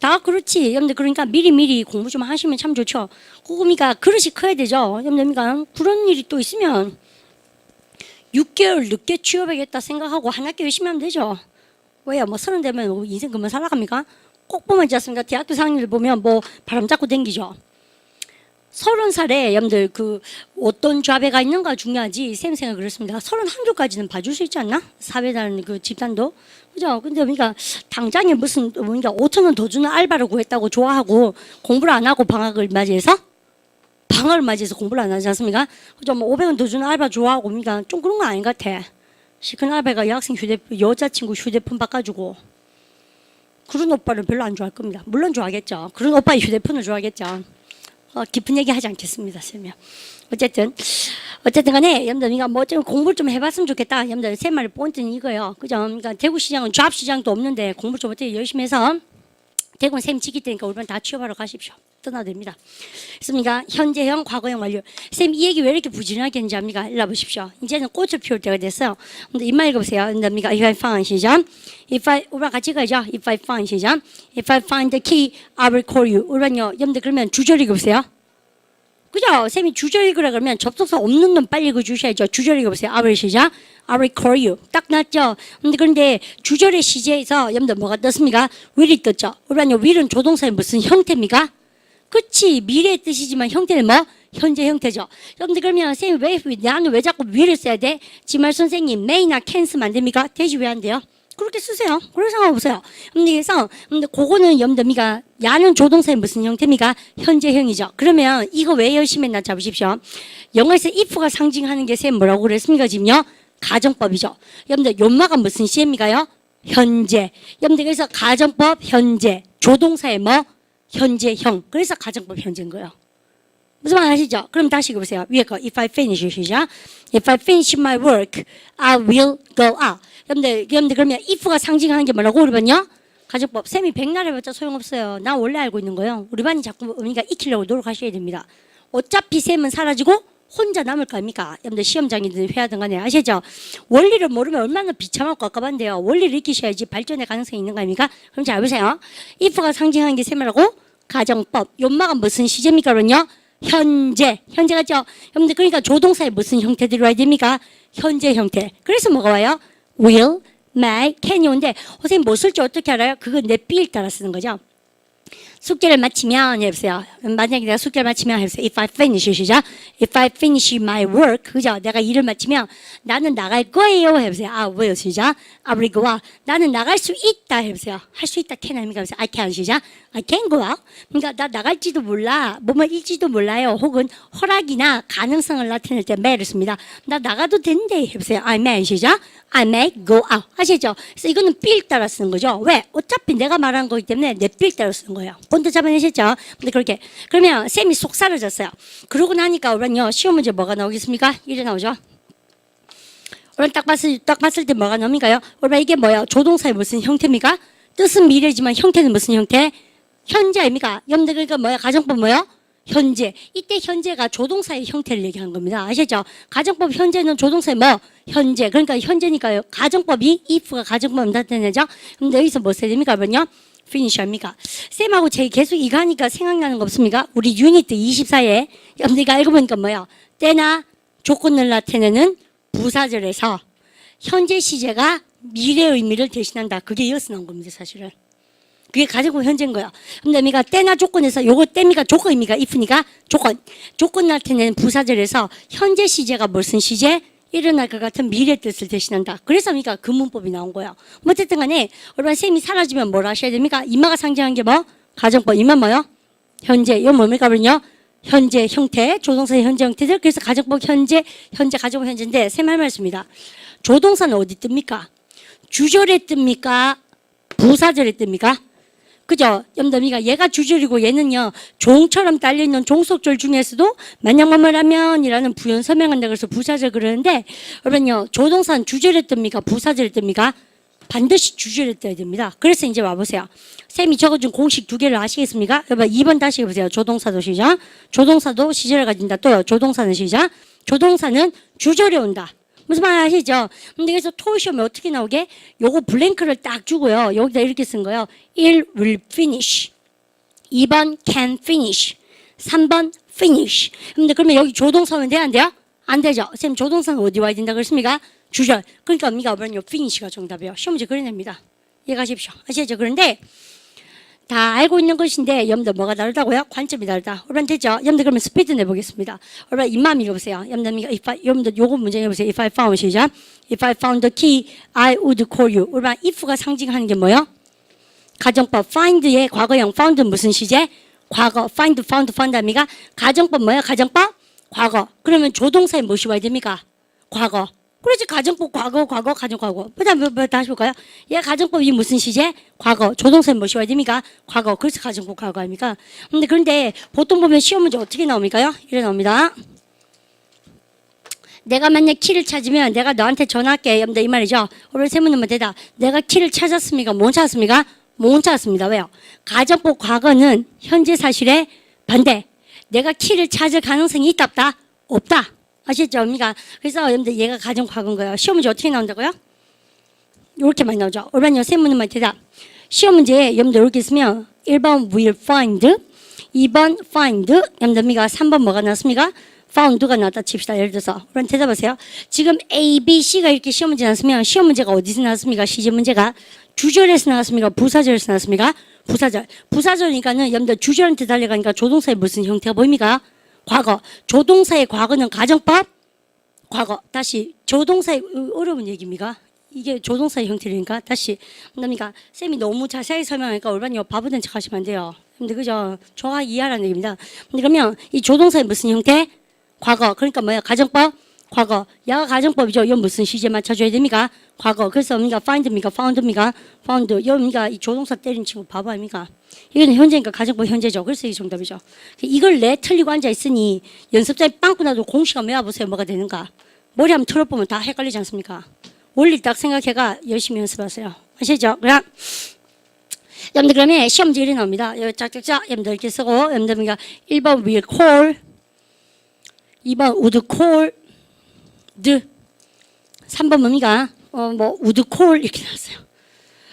다 그렇지. 여러분들 그러니까 미리 공부 좀 하시면 참 좋죠. 그러니까 그릇이 커야 되죠. 여러분들 그런 일이 또 있으면 6개월 늦게 취업하겠다 생각하고 한 학기 열심히 하면 되죠. 왜요? 뭐 30 되면 인생 그만 살아갑니까? 꼭 보면 있지 않습니까? 대학교 4학년을 보면 뭐 바람 잡고 댕기죠. 30살에 여러분들 어떤 좌배가 있는가 중요하지. 쌤 생각 그렇습니다. 31교까지는 봐줄 수 있지 않나? 사회라는 그 집단도. 그죠? 근데 그러니까 당장에 무슨 그러니까 5천 원 더 주는 알바를 구했다고 좋아하고 공부를 안 하고 방학을 맞이해서 공부를 안 하지 않습니까? 그죠? 뭐 500원 더 주는 알바 좋아하고 그러니까 좀 그런 거 아닌 것 같아. 시큰 알바가 여학생 여자친구 휴대폰 바꿔주고 그런 오빠를 별로 안 좋아할 겁니다. 물론 좋아하겠죠. 그런 오빠의 휴대폰을 좋아하겠죠. 깊은 얘기 하지 않겠습니다. 쌤이요. 어쨌든 간에 여러분들 뭐 좀 공부를 좀 해봤으면 좋겠다. 여러분들 세 마리 포인트는 이거예요. 그죠? 그러니까 대구 시장은 잡 시장도 없는데 공부 좀 어떻게 열심히 해서 대구는 쌤 지킬 테니까 우리만 다 취업하러 가십시오. 떠나도 됩니다. 그렇습니까? 현재형, 과거형 완료. 쌤 이 얘기 왜 이렇게 부지런하게 했는지 압니까? 일러 보십시오. 이제는 꽃을 피울 때가 됐어요. 근데 입만 읽어보세요. 됩니까? If I find 시작. 우리랑 같이 가죠. If I find 시작. If I find the key, I will call you. 우리랑요. 여러분들 그러면 주절 읽어보세요. 그죠? 쌤이 주절 읽으라 그러면 접속사 없는 놈 빨리 읽어주셔야죠. 주절 읽어보세요. I will 시작. I will call you. 딱 났죠? 그런데 주절의 시제에서 여러분들 뭐가 떴습니까? will이 떴죠. 우리랑요. will은 조동사의 무슨 형태입니까? 그치, 미래의 뜻이지만 형태는 뭐? 현재 형태죠. 여러분들 그러면 선생님 나는 왜 자꾸 will을 써야 돼? 지말 선생님 may나 can 쓰면 안 됩니까? 대시 왜 안 돼요? 그렇게 쓰세요. 그럴 상관 없어요. 그래서 그거는 여러분들 야는 조동사의 무슨 형태입니까? 현재형이죠. 그러면 이거 왜 열심히 했나 잡으십시오. 영어에서 if가 상징하는 게 쌤 뭐라고 그랬습니까? 지금요? 가정법이죠. 여러분들 연마가 무슨 시입니까요? 현재. 여러분들 그래서 가정법 현재. 조동사의 뭐? 현재형. 그래서 가정법 현재인 거예요. 무슨 말 아시죠? 그럼 다시 읽어보세요. 위에 거 If I finish 시작. If I finish my work, I will go out. 여러분들 그러면 if가 상징하는 게 뭐라고 우리 반요? 가정법. 쌤이 백날 해봤자 소용없어요. 나 원래 알고 있는 거예요. 우리 반이 자꾸 그러니까 익히려고 노력하셔야 됩니다. 어차피 쌤은 사라지고 혼자 남을 거 아닙니까? 여러분들 시험장이든 회하든 간에 아시죠? 원리를 모르면 얼마나 비참하고 아깝한데요. 원리를 익히셔야지 발전의 가능성이 있는 거 아닙니까? 그럼 잘 보세요. if가 상징하는 게 쌤이라고? 가정법. 연마가 무슨 시제입니까? 그러면요? 현재. 현재 같죠? 여러분들 그러니까 조동사의 무슨 형태들이 와야 됩니까? 현재 형태. 그래서 뭐가 와요? will, may, can이 오는데 선생님 뭐 쓸지 어떻게 알아요? 그건 내 삐를 따라 쓰는 거죠. 숙제를 마치면 해보세요. 만약에 내가 숙제를 마치면 해보세요. If I finish 시작. If I finish my work 그죠? 내가 일을 마치면 나는 나갈 거예요 해보세요. I will 시작. I will go out. 나는 나갈 수 있다 해보세요. 할 수 있다 can 아닙니까? I can 시작. I can go out. 그러니까 나 나갈지도 몰라. 뭐뭐 일지도 몰라요. 혹은 허락이나 가능성을 나타낼 때 may를 씁니다. 나 나가도 된대 해보세요. I may 시작. I may go out. 아시죠? 그래서 이거는 삐를 따라 쓰는 거죠. 왜? 어차피 내가 말한 거기 때문에 내 삐를 따라 쓰는 거예요. 본드 잡아내셨죠? 근데 그렇게. 그러면 쌤이 속 사라졌어요. 그러고 나니까 우리는요, 시험 문제 뭐가 나오겠습니까? 이래 나오죠? 우리 딱 봤을 때 뭐가 나옵니까요? 우리 이게 뭐야? 조동사의 무슨 형태입니까? 뜻은 미래지만 형태는 무슨 형태? 현재 아닙니까? 여러분들 그러니까 뭐야? 가정법 뭐야? 현재. 이때 현재가 조동사의 형태를 얘기하는 겁니다. 아시죠? 가정법 현재는 조동사의 뭐? 현재. 그러니까 현재니까요. 가정법이 if가 가정법 나타내죠. 그럼 여기서 뭐 써야 됩니까? 그러면요. finish 합니까? 쌤하고 제 계속 이거 하니까 생각나는 거 없습니까? 우리 유니트 24에 여러분들가 읽어보니까 뭐예요? 때나 조건을 나타내는 부사절에서 현재 시제가 미래의 의미를 대신한다. 그게 이어서 나온 겁니다. 사실은. 그게 가정법 현재인 거예요. 근데 미가 때나 조건에서 요거 때미가 조건입니까? if니까 조건 나타내는 부사절에서 현재 시제가 무슨 시제? 일어날 것 같은 미래 뜻을 대신한다. 그래서 그러니까 그 문법이 나온 거예요. 뭐 어쨌든 간에 여러분 쌤이 사라지면 뭘 하셔야 됩니까? 이마가 상징한 게 뭐? 가정법. 이마 뭐요? 현재. 이거 뭡니까? 그러면요. 현재 형태, 조동사의 현재 형태들. 그래서 가정법 현재 가정법 현재인데 쌤 할 말씀입니다. 조동사는 어디 뜹니까? 주절에 뜹니까? 부사절에 뜹니까? 그죠? 염담이가 얘가 주절이고 얘는요 종처럼 딸려있는 종속절 중에서도 만약 뭐뭐라면이라는 부연 설명한다 그래서 부사절 그러는데 여러분요 조동사는 주절에 뜹니까? 부사절에 뜹니까? 반드시 주절에 떠야 됩니다. 그래서 이제 와보세요. 쌤이 적어준 공식 두 개를 아시겠습니까? 여러분 2번 다시 해보세요. 조동사도 시작. 조동사도 시절을 가진다. 또요. 조동사는 시작. 조동사는 주절에 온다. 무슨 말 아시죠? 근데 그래서 토익 시험에 어떻게 나오게? 요거 블랭크를 딱 주고요. 여기다 이렇게 쓴 거예요. 1. will finish. 2번 can finish. 3번 finish. 근데 그러면 여기 조동사 오면 돼요? 안 돼요? 안 되죠. 쌤 조동사는 어디 와야 된다 그랬습니까? 주절. 그러니까 언니가 뭐냐면 finish가 정답이에요. 시험 문제 그려냅니다. 이해가십시오. 아시죠? 그런데 다 알고 있는 것인데 여러분들 뭐가 다르다고요? 관점이 다르다. 여러분 됐죠? 여러분들 그러면 스피드 내보겠습니다. 여러분 입만 읽어보세요. 여러분들 요거 문제 해보세요. If I found 시작. If I found the key, I would call you. 여러분 if가 상징하는 게 뭐예요? 가정법 find의 과거형 found 무슨 시제? 과거 find, found, found 합니까? 가정법 뭐예요? 가정법? 과거. 그러면 조동사에 뭐 씌워야 됩니까? 과거. 그렇지. 가정법 과거, 가정과거. 그다음에 다시 볼까요? 얘 가정법이 무슨 시제? 과거. 조동사에 뭐 씌워야 됩니까? 과거. 그래서 가정법 과거 아닙니까? 그런데 보통 보면 시험 문제 어떻게 나옵니까요? 이래 나옵니다. 내가 만약 키를 찾으면 내가 너한테 전화할게. 여러분들 이 말이죠. 오늘 세문으로 대답. 내가 키를 찾았습니까? 못 찾았습니까? 못 찾았습니다. 왜요? 가정법 과거는 현재 사실의 반대. 내가 키를 찾을 가능성이 있다 없다? 없다. 아시죠? 그러니까 그래서 여러분들 얘가 가정 과거인 거예요. 시험 문제 어떻게 나온다고요? 이렇게 많이 나오죠. 올바른 세문으로 대답. 시험 문제에 여러분들 이렇게 있으면 1번 will find, 2번 find, 여러분들 3번 뭐가 나왔습니까? found가 나왔다 칩시다. 예를 들어서 그럼 대답하세요. 지금 A, B, C가 이렇게 시험 문제 나왔으면 시험 문제가 어디서 나왔습니까? 시제 문제가 주절에서 나왔습니까? 부사절에서 나왔습니까? 부사절. 부사절이니까는 여러분들 주절한테 달려가니까 조동사의 무슨 형태가 보입니까? 과거. 조동사의 과거는 가정법? 과거. 다시 조동사의 어려운 얘기입니까? 이게 조동사의 형태니까 다시 그러니까 쌤이 너무 자세히 설명하니까 올바른 바보된 척 하시면 안 돼요. 근데 그죠? 정확히 이해하라는 얘기입니다. 근데 그러면 이 조동사의 무슨 형태? 과거. 그러니까 뭐야? 가정법? 과거. 야가 가정법이죠. 이건 무슨 시제 맞춰줘야 됩니까? 과거. 그래서 뭡니까? find입니까? found입니까? found. 여기가 이 조동사 때린 친구 바보 아닙니까? 이거는 현재니까 가정법 현재죠. 그래서 이게 정답이죠. 이걸 내 틀리고 앉아있으니 연습장에 빵꾸 나도 공식을 외워보세요. 뭐가 되는가. 머리 한번 틀어보면 다 헷갈리지 않습니까? 원리 딱 생각해가 열심히 연습하세요. 아시죠? 그럼 여러분들 그러면 시험 문제 이렇게 나옵니다. 여기 짝짝짝 여러분들 이렇게 쓰고 여러분들 1번 will call, 2번 would call, 3번 뭡니까? would call 이렇게 나왔어요.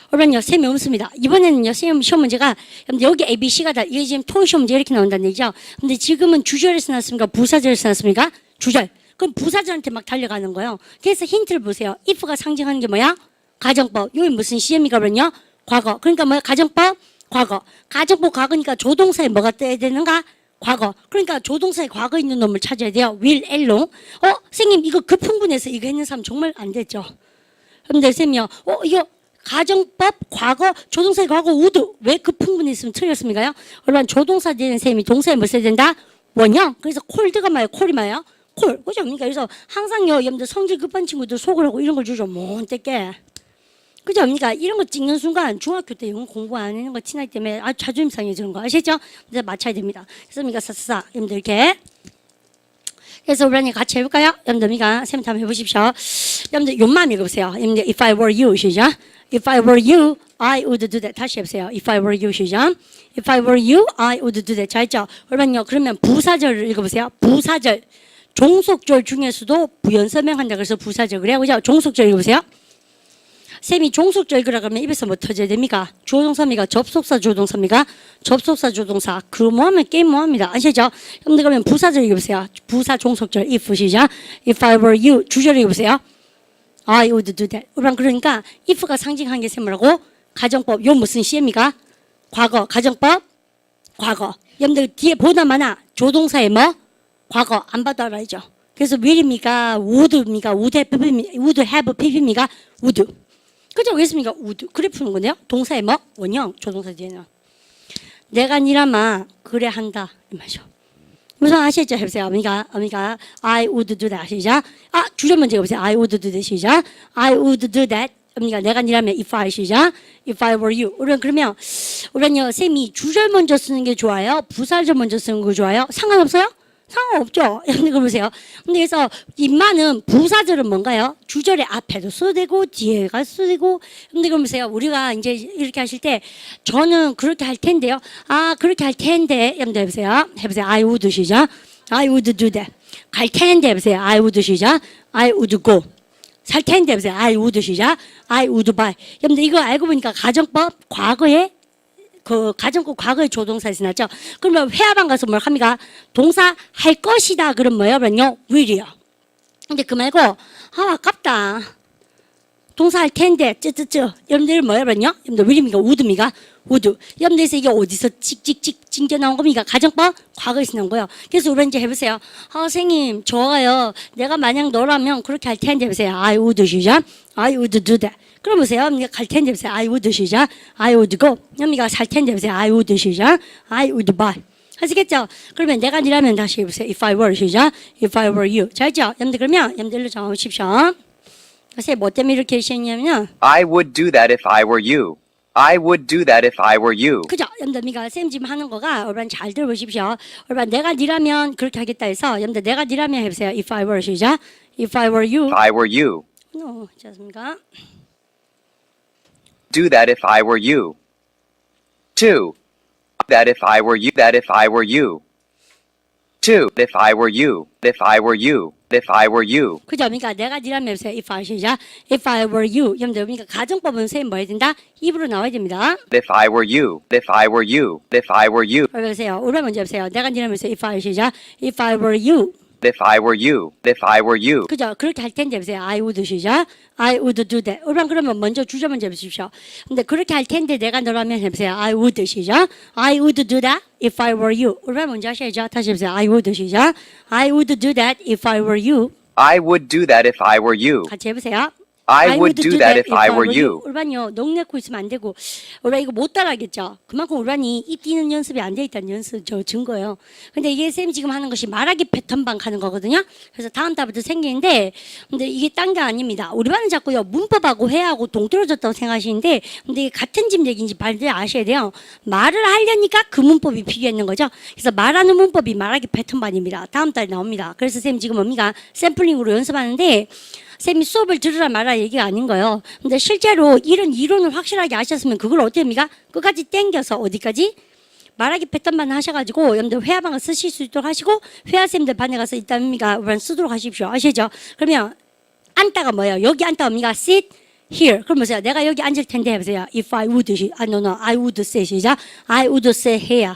그러면요, 셈이 없습니다. 이번에는요, 시험 문제가, 여기 A, B, C가 다, 이게 지금 토 시험 문제 이렇게 나온다는 얘기죠. 근데 지금은 주절에서 나왔습니까? 부사절에서 나왔습니까? 주절. 그럼 부사절한테 막 달려가는 거예요. 그래서 힌트를 보세요. if가 상징하는 게 뭐야? 가정법. 여기 무슨 시제입니까? 그러면요? 과거. 그러니까 뭐야? 가정법? 과거. 가정법 과거니까 조동사에 뭐가 떠야 되는가? 과거. 그러니까 조동사에 과거 있는 놈을 찾아야 돼요. will, along. 선생님, 이거 급풍분해서 이거 했는 사람 정말 안 됐죠. 그런데 쌤이요, 이거 가정법, 과거, 조동사의 과거, would. 왜 급풍분했으면 틀렸습니까요? 그러면 조동사 되는 셈이 동사에 뭐 써야 된다? 원형. 그래서 콜드가 뭐예요? 콜이 뭐예요? 콜. 그죠? 그러니까 그래서 항상요, 여러분들 성질 급한 친구들 속을 하고 이런 걸 주죠. 못되게. 그죠? 그러니까 이런 거 찍는 순간 중학교 때 영어 공부 안 하는 거 티나기 때문에 아주 자존심 상해지는 거 아시죠? 이제 맞춰야 됩니다. 그래서 그러니까 사사사 여러분들 이렇게. 그래서 우리 같이 해볼까요? 여러분들 쌤 한번 해보십시오. 여러분들 요만 읽어보세요. 여러분들 if I were you 시작. If I were you, I would do that. 다시 해보세요. If I were you 시작. If I were you, I would do that. 자 있죠? 그러면 부사절을 읽어보세요. 부사절. 종속절 중에서도 부연설명한다 그래서 부사절 그래요. 그죠? 종속절 읽어보세요. 쌤이 종속절 읽으라 그러면 입에서 뭐 터져야 됩니까? 조동사입니까? 접속사 조동사입니까? 접속사 조동사. 그 뭐하면 게임 뭐합니다. 아시죠? 여러분들 그러면 부사절 읽어보세요. 부사 종속절 if 시작. If I were you 주절 읽어보세요. I would do that. 그러니까 if가 상징한 게 쌤이라고 가정법. 요 무슨 시입니까? 과거. 가정법. 과거. 여러분들 뒤에 보다 많아. 조동사에 뭐? 과거. 안 봐도 알아야죠. 그래서 will입니까? would입니까? would have pp입니까? would. 그죠? 왜 했습니까? would. 그래 푸는 건데요. 동사에 뭐? 원형. 조동사 뒤에는. 내가 니라마 그래 한다. 이 말이죠. 무슨 아시죠? 해보세요. 어미가 I would do that. 시작. 주절 먼저 해보세요. I would do that. 시작. I would do that. 어미가 내가 니라면 if I 시작. If I were you. 우리는요, 쌤이 주절 먼저 쓰는 게 좋아요? 부사절 먼저 쓰는 거 좋아요? 상관없어요? 상관없죠. 여러분들 보세요. 근데 그래서 임마는 부사절은 뭔가요? 주절의 앞에도 써도 되고 뒤에가 써도 되고. 근데 보세요. 우리가 이제 이렇게 하실 때 저는 그렇게 할 텐데요. 그렇게 할 텐데. 여러분들 해보세요. I would 시작. I would do that. 갈 텐데 해보세요. I would 시작. I would go. 살 텐데 해보세요. I would 시작. I would buy. 여러분들 이거 알고 보니까 가정법 과거에 그 가정법 과거의 조동사에서 났죠. 그러면 회화방 가서 뭘 합니까? 동사 할 것이다. 그럼 뭐예요? 그럼요 will이요. 근데 그 말고 아깝다. 동사 할 텐데 쯔쯔쯔 여러분들 뭐야 그러냐? 여러분들 위입니까 would입니까? would. 여러분들에서 이게 어디서 찍찍찍 찡겨 나온 겁니까? 가정법 과거에서 나온 거예요. 그래서 우리 이제 해보세요. 선생님 좋아요. 내가 만약 너라면 그렇게 할 텐데 해보세요. I would 시작. I would do that. 그럼 보세요. 여러분들 갈 텐데 해보세요. I would 시작. I would go. 여러분들 살 텐데 해보세요. I would 시작. I would buy. 하시겠죠? 그러면 내가 니라면 다시 해보세요. If I were 시작. If I were you. 자, 했죠? 여러분들 그러면 여러분들로 적어보십시오. 그래서 뭐 때문에 이렇게 시작했냐면요. I would do that if I were you. I would do that if I were you. 그죠? 여러분들 미가 쌤 지금 하는 거가 여러분 잘 들어보십시오. 여러분 내가 니라면 그렇게 하겠다 해서 여러분들 내가 니라면 해보세요. If I were 시작. If I were you. If I were you. 좋습니까? Do that if I were you. 2. That if I were you. That if I were you. 2. If I were you. If I were you. If I were you. 그죠? 그러니까 내가 니라면 해보세요. If I 시작. If I were you. 여러분들 그러니까 가정법은 쌤 뭐 해야 된다? 입으로 나와야 됩니다. If I were you. If I were you. If I were you. 해보세요. 우리 먼저 해보세요. 내가 니라면 해보세요. If I 시작. If I were you. If I were you. If I were you. 그죠? 그렇게 할 텐데 해보세요. I would 시작. I would do that. 우리 그러면 먼저 주저 먼저 해보십시오. 근데 그렇게 할 텐데 내가 너라면 해보세요. I would 시작. I would do that if I were you. 우리 먼저 하셔야죠. 다시 해보세요. I would 시작. I would do that if I were you. I would do that if I were you. 같이 해보세요. I would do that if I were you. 우리반요 녹내고 있으면 안 되고 우리 이거 못 따라하겠죠. 그만큼 우리반이 입 뛰는 연습이 안 돼 있다는 연습 저 증거예요. 근데 이게 쌤이 지금 하는 것이 말하기 패턴방 하는 거거든요. 그래서 다음 달부터 생기는데 근데 이게 딴 게 아닙니다. 우리 반은 자꾸요 문법하고 회하고 동떨어졌다고 생각하시는데 근데 이게 같은 집 얘기인지 반드시 아셔야 돼요. 말을 하려니까 그 문법이 필요했는 거죠. 그래서 말하는 문법이 말하기 패턴반입니다. 다음 달에 나옵니다. 그래서 쌤 지금 뭡니까 샘플링으로 연습하는데 쌤이 수업을 들으라 말아 얘기가 아닌 거예요. 근데 실제로 이런 이론을 확실하게 아셨으면 그걸 어떻게 합니까? 끝까지 땡겨서 어디까지? 말하기 패턴만 하셔가지고 여러분들 회화방을 쓰실 수 있도록 하시고 회화쌤들 반에 가서 일단입니까? 쓰도록 하십시오. 아시죠? 그러면 앉다가 뭐예요? 여기 앉다가 뭡니까? sit here. 그럼 보세요. 내가 여기 앉을 텐데 해보세요. If I would, no, I would say 시작. I would say here.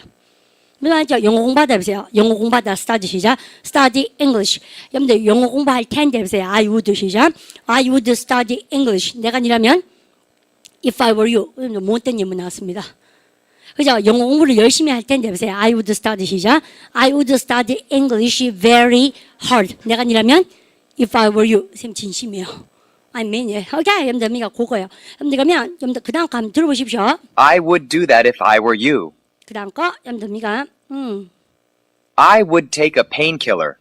맞죠? 영어 공부하다 해보세요. 영어 공부하다 study 시작. study English. 여러분들 영어 공부할 텐데 해보세요. I would 시작. I would study English. 내가 아니라면 if I were you. 못된 예문 나왔습니다. 그죠? 영어 공부를 열심히 할 텐데 해보세요. I would study 시작. I would study English very hard. 내가 아니라면 if I were you. 선생님 진심이에요. I mean it. 오케이. 여러분들 미가 그거예요. 여러분들 그러면 여러분들 그 다음 거 한번 들어보십시오. I would do that if I were you. 그 다음 거 여러분들 미가 I would take a painkiller.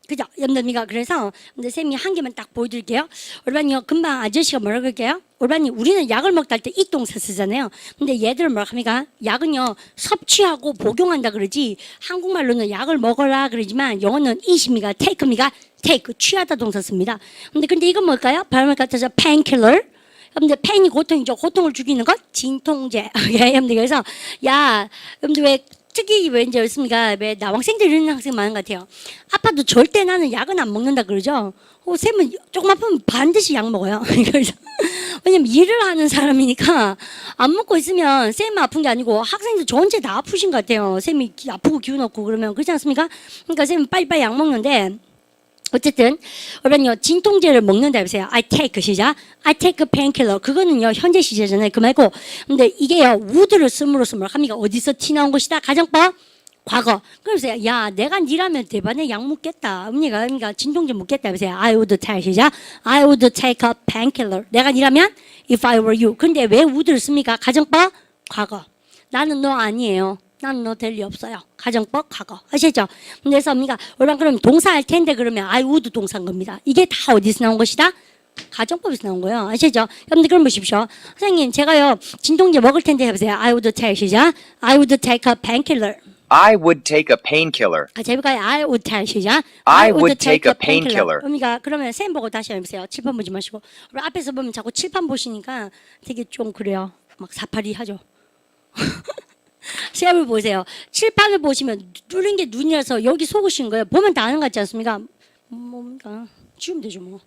그죠? 여러분들 그래서 근데 쌤이 한 개만 딱 보여드릴게요. 올반이요 금방 아저씨가 뭐라 그럴게요? 올반이 우리는 약을 먹다 할 때 이 동사 쓰잖아요. 근데 얘들은 뭐라 합니까? 약은요 섭취하고 복용한다 그러지 한국말로는 약을 먹어라 그러지만 영어는 eat입니까? take입니까? take 취하다 동사 씁니다. 근데 이건 뭘까요? 발음을 갖다서 painkiller. 여러분들 pain이 고통이죠. 고통을 죽이는 것 진통제. 여러분들 그래서 야 여러분들 왜 특히 왠지 였습니까? 왜 나왕생들 이런 학생 많은 것 같아요. 아파도 절대 나는 약은 안 먹는다 그러죠. 쌤은 조금 아프면 반드시 약 먹어요. 그래서 왜냐면 일을 하는 사람이니까 안 먹고 있으면 쌤만 아픈 게 아니고 학생들 전체 다 아프신 것 같아요. 쌤이 아프고 기운 없고 그러면 그렇지 않습니까? 그러니까 쌤은 빨리빨리 약 먹는데 어쨌든 여러분요 진통제를 먹는다 해보세요. I take 시작. I take a painkiller. 그거는요 현재 시제잖아요. 그 말고 근데 이게요 would를 씀으로써 뭘 합니까? 어디서 티 나온 것이다? 가정법 과거. 그러면서 야 내가 니라면 대반에 약 먹겠다. 그러니까 진통제 먹겠다 해보세요. I would take 시작. I would take a painkiller. 내가 니라면 if I were you. 근데 왜 would를 씁니까? 가정법 과거. 나는 너 아니에요. 나는 너 될 리 없어요. 가정법 과거. 아시죠? 그래서 우리가 그럼 동사 할 텐데 그러면 I would 동사인 겁니다. 이게 다 어디서 나온 것이다? 가정법에서 나온 거예요. 아시죠? 여러분들 그럼 보십시오. 선생님 제가요 진통제 먹을 텐데 해보세요. I would take 시작. I would take a painkiller. I would take a painkiller. 제가 I would take 시작. I would take a painkiller. 그러면 쌤 보고 다시 해보세요. 칠판 보지 마시고. 앞에서 보면 자꾸 칠판 보시니까 되게 좀 그래요. 막 사파리 하죠. 시험을 보세요. 칠판을 보시면 뚫린 게 눈이라서 여기 속으신 거예요. 보면 다 아는 것 같지 않습니까? 뭡니까? 지우면 되죠 뭐.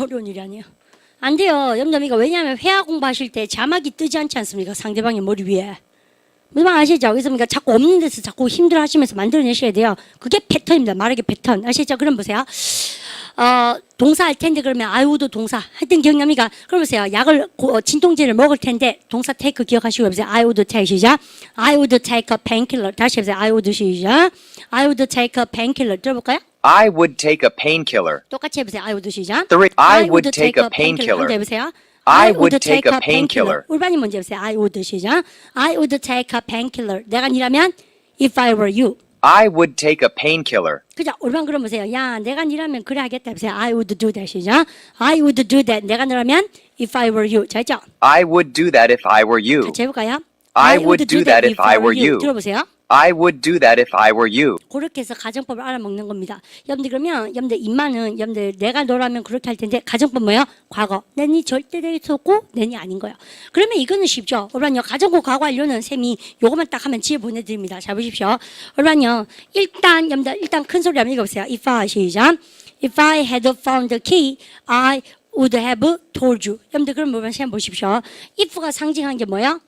어려운 일이 아니에요. 안 돼요. 여러분들 왜냐하면 회화 공부하실 때 자막이 뜨지 않지 않습니까? 상대방의 머리 위에. 무슨 말 아시죠? 그래서 자꾸 없는 데서 자꾸 힘들어 하시면서 만들어내셔야 돼요. 그게 패턴입니다. 말하기 패턴. 아시죠? 그럼 보세요. 동사 할 텐데 그러면 I would 동사 하여튼 기억납니까? 그러면서요. 진통제를 먹을 텐데 동사 take 기억하시고 해보세요. I would take 시작. I would take a painkiller. 다시 해보세요. I would 시작. I would take a painkiller. 들어볼까요? I would take a painkiller. 똑같이 해보세요. I would 시작. 3. I would take a painkiller. 한번 해보세요. I would take a painkiller. 울반이 먼저 해보세요. I would 시작. I would take a painkiller. 내가 니라면 if I were you. I would take a painkiller. 그죠? 울반 그럼 보세요. 야, 내가 니라면 그래 하겠다. 보세요. I would do that. 시작. I would do that. 내가 너라면 if I were you. 자, 있죠? I would do that if I were you. 같이 해볼까요? I would do that if I were you. 들어보세요. I would do that if I were you. 그렇게 해서 가정법을 알아먹는 겁니다. 여러분들 그러면 여러분들 입만은 여러분들 내가 너라면 그렇게 할 텐데 가정법 뭐예요? 과거. 내니 절대 되겠었고 내니 아닌 거예요. 그러면 이거는 쉽죠. 여러분요 가정법 과거 완료는 쌤이 요것만 딱 하면 지혜 보내드립니다. 잘 보십시오. 여러분요 여러분들 일단 큰 소리 한번 읽어보세요. If I 시작. If I had found the key, I would have told you. 여러분들 그럼 보면 시험 보십시오. if가 상징한 게 뭐예요?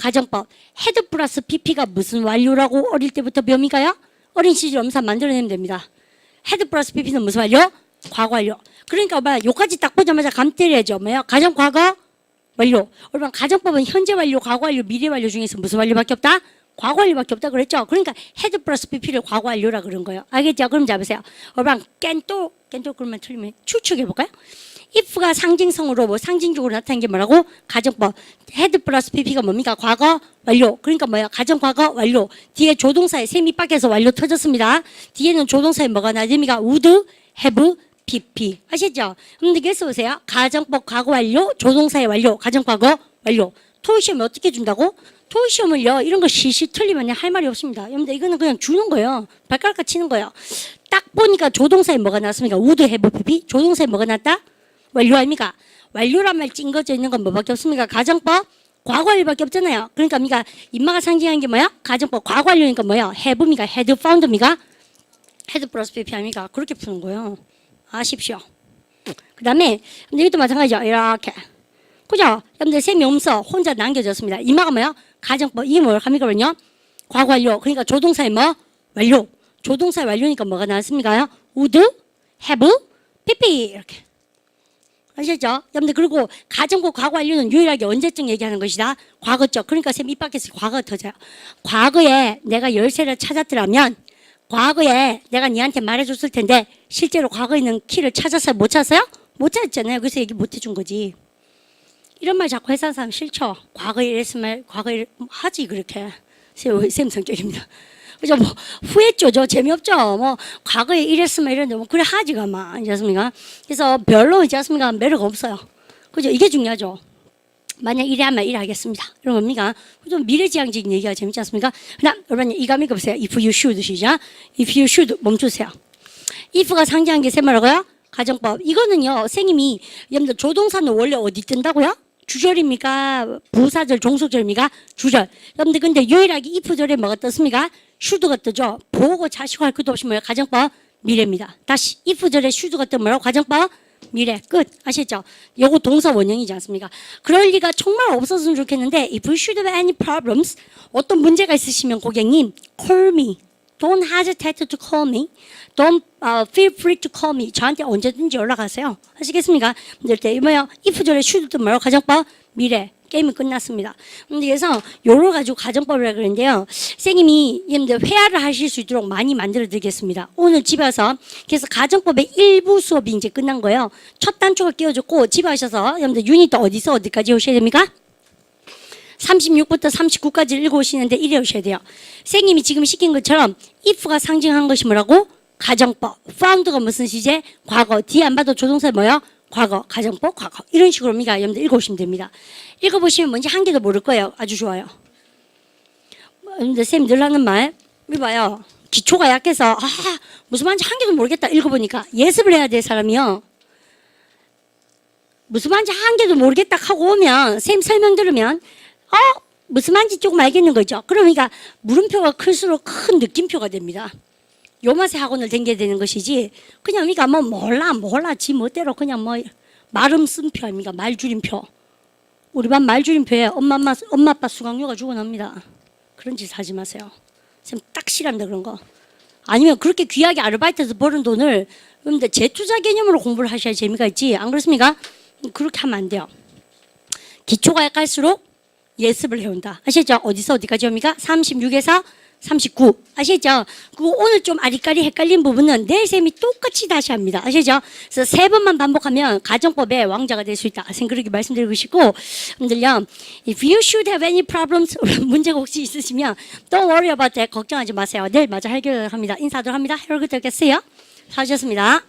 가정법. 헤드 플러스 pp가 무슨 완료라고 어릴 때부터 배웁니까요? 어린 시절 엄사 만들어내면 됩니다. 헤드 플러스 pp는 무슨 완료? 과거 완료. 그러니까 뭐 요까지 딱 보자마자 감 때려야죠. 뭐예요? 가정 과거 완료. 여러분 가정법은 현재 완료, 과거 완료, 미래 완료 중에서 무슨 완료밖에 없다? 과거 완료밖에 없다 그랬죠. 그러니까 헤드 플러스 pp를 과거 완료라 그런 거예요. 알겠죠? 그럼 잡으세요. 여러분 깬또 그러면 틀리면 추측해 볼까요? if가 상징성으로 뭐 상징적으로 나타난 게 뭐라고? 가정법. 헤드 플러스 pp가 뭡니까? 과거 완료. 그러니까 뭐야? 가정 과거 완료. 뒤에 조동사에 셈이 밖에서 완료 터졌습니다. 뒤에는 조동사에 뭐가 나됩니까? would, have, pp. 아시죠? 그런데 계속 보세요. 가정법 과거 완료, 조동사의 완료, 가정 과거 완료. 토익 시험에 어떻게 준다고? 토익 시험을요. 이런 거 시시 틀리면 할 말이 없습니다. 여러분들 이거는 그냥 주는 거예요. 발가락까 치는 거예요. 딱 보니까 조동사에 뭐가 나왔습니까? would, have, pp. 조동사에 뭐가 났다? 완료 아닙니까? 완료란 말 찡거져 있는 건 뭐밖에 없습니까? 가정법 과거 완료밖에 없잖아요. 그러니까 입니까? 인마가 상징하는 게 뭐야? 가정법 과거 완료니까 뭐야? have입니까? had found입니까? had 플러스 pp 아닙니까? 그렇게 푸는 거예요. 아십시오. 그 다음에 이것도 마찬가지죠. 이렇게 그죠? 여러분들 셈이 없어 혼자 남겨졌습니다. 인마가 뭐야? 가정법 이게 뭐라고 합니까? 그러면요 과거 완료. 그러니까 조동사의 뭐? 완료. 조동사의 완료니까 뭐가 나왔습니까? would, have, pp 이렇게 아시죠? 여러분들 그리고 가정법 과거 완료는 유일하게 언제쯤 얘기하는 것이다? 과거죠. 그러니까 쌤 입 밖에서 과거가 터져요. 과거에 내가 열쇠를 찾았더라면 과거에 내가 니한테 말해줬을 텐데 실제로 과거에 있는 키를 찾았어요? 못 찾았어요? 못 찾았잖아요. 그래서 얘기 못 해준 거지. 이런 말 자꾸 해서 하는 사람 싫죠? 과거에 이랬으면 과거에 하지 그렇게. 쌤 성격입니다. 그죠? 뭐 후회죠. 저 재미없죠. 뭐 과거에 이랬으면 이랬는데 뭐 그래 하지가 마. 아니지 않습니까? 그래서 별로 있지 않습니까? 매력 없어요. 그죠? 이게 중요하죠. 만약 이래 하면 이래 하겠습니다. 이런 겁니까? 좀 미래지향적인 얘기가 재밌지 않습니까? 그다음 여러분 이감 읽어보세요. If you should 시작. If you should 멈추세요. if가 상징한 게 뭐라고요? 가정법. 이거는요. 선생님이 여러분들 조동사는 원래 어디 뜬다고요? 주절입니까? 부사절, 종속절입니까? 주절. 여러분들 근데 유일하게 if절에 뭐가 떴습니까? should가 뜨죠. 보고 자시고 할 것도 없이 뭐예요? 가정법 미래입니다. 다시 if절에 should가 뜨면 뭐라고? 가정법 미래 끝. 아시죠? 요거 동사 원형이지 않습니까? 그럴 리가 정말 없었으면 좋겠는데 if you should have any problems 어떤 문제가 있으시면 고객님 call me. Don't hesitate to call me. Don't feel free to call me. 저한테 언제든지 연락하세요. 하시겠습니까? 이때 뭐요? if절에 should 뜨면 뭐라고? 가정법 미래. 게임이 끝났습니다. 그래서 요걸 가지고 가정법이라고 그러는데요. 선생님이 여러분들 회화를 하실 수 있도록 많이 만들어 드리겠습니다. 오늘 집에 와서 그래서 가정법의 일부 수업이 이제 끝난 거예요. 첫 단초가 끼워졌고 집에 와셔서 여러분들 유닛 어디서 어디까지 오셔야 됩니까? 36부터 39까지 읽어오시는데 이래 오셔야 돼요. 선생님이 지금 시킨 것처럼 if가 상징한 것이 뭐라고? 가정법. found가 무슨 시제? 과거. 뒤에 안 봐도 조동사 뭐요? 과거, 가정법, 과거. 이런 식으로 우리가 여러분들 읽어보시면 됩니다. 읽어보시면 뭔지 한 개도 모를 거예요. 아주 좋아요. 근데 쌤 늘 하는 말, 이봐요. 기초가 약해서, 무슨 말인지 한 개도 모르겠다. 읽어보니까. 예습을 해야 될 사람이요. 무슨 말인지 한 개도 모르겠다 하고 오면, 쌤 설명 들으면, 무슨 말인지 조금 알겠는 거죠. 그러니까 물음표가 클수록 큰 느낌표가 됩니다. 요 맛에 학원을 댕겨야 되는 것이지 그냥 우리가 뭐 몰라 지 멋대로 그냥 뭐 말음 쓴표 아닙니까? 말줄임표. 우리 반 말줄임표에 엄마 아빠 수강료가 죽어납니다. 그런 짓 하지 마세요. 쌤 딱 싫어한다 그런 거. 아니면 그렇게 귀하게 아르바이트해서 버는 돈을 여러분들 재투자 개념으로 공부를 하셔야 재미가 있지. 안 그렇습니까? 그렇게 하면 안 돼요. 기초가 갈수록 예습을 해온다. 아시죠? 어디서 어디까지 옵니까? 36에서 39. 아시죠? 그거 오늘 좀 아리까리 헷갈린 부분은 내일 쌤이 똑같이 다시 합니다. 아시죠? 그래서 3번만 반복하면 가정법의 왕자가 될 수 있다. 쌤 그렇게 말씀드리고 싶고, 여러분들요, if you should have any problems, 문제가 혹시 있으시면 don't worry about that. 걱정하지 마세요. 내일 마저 해결합니다. 인사도 합니다. 해결 됐겠어요? 수고하셨습니다.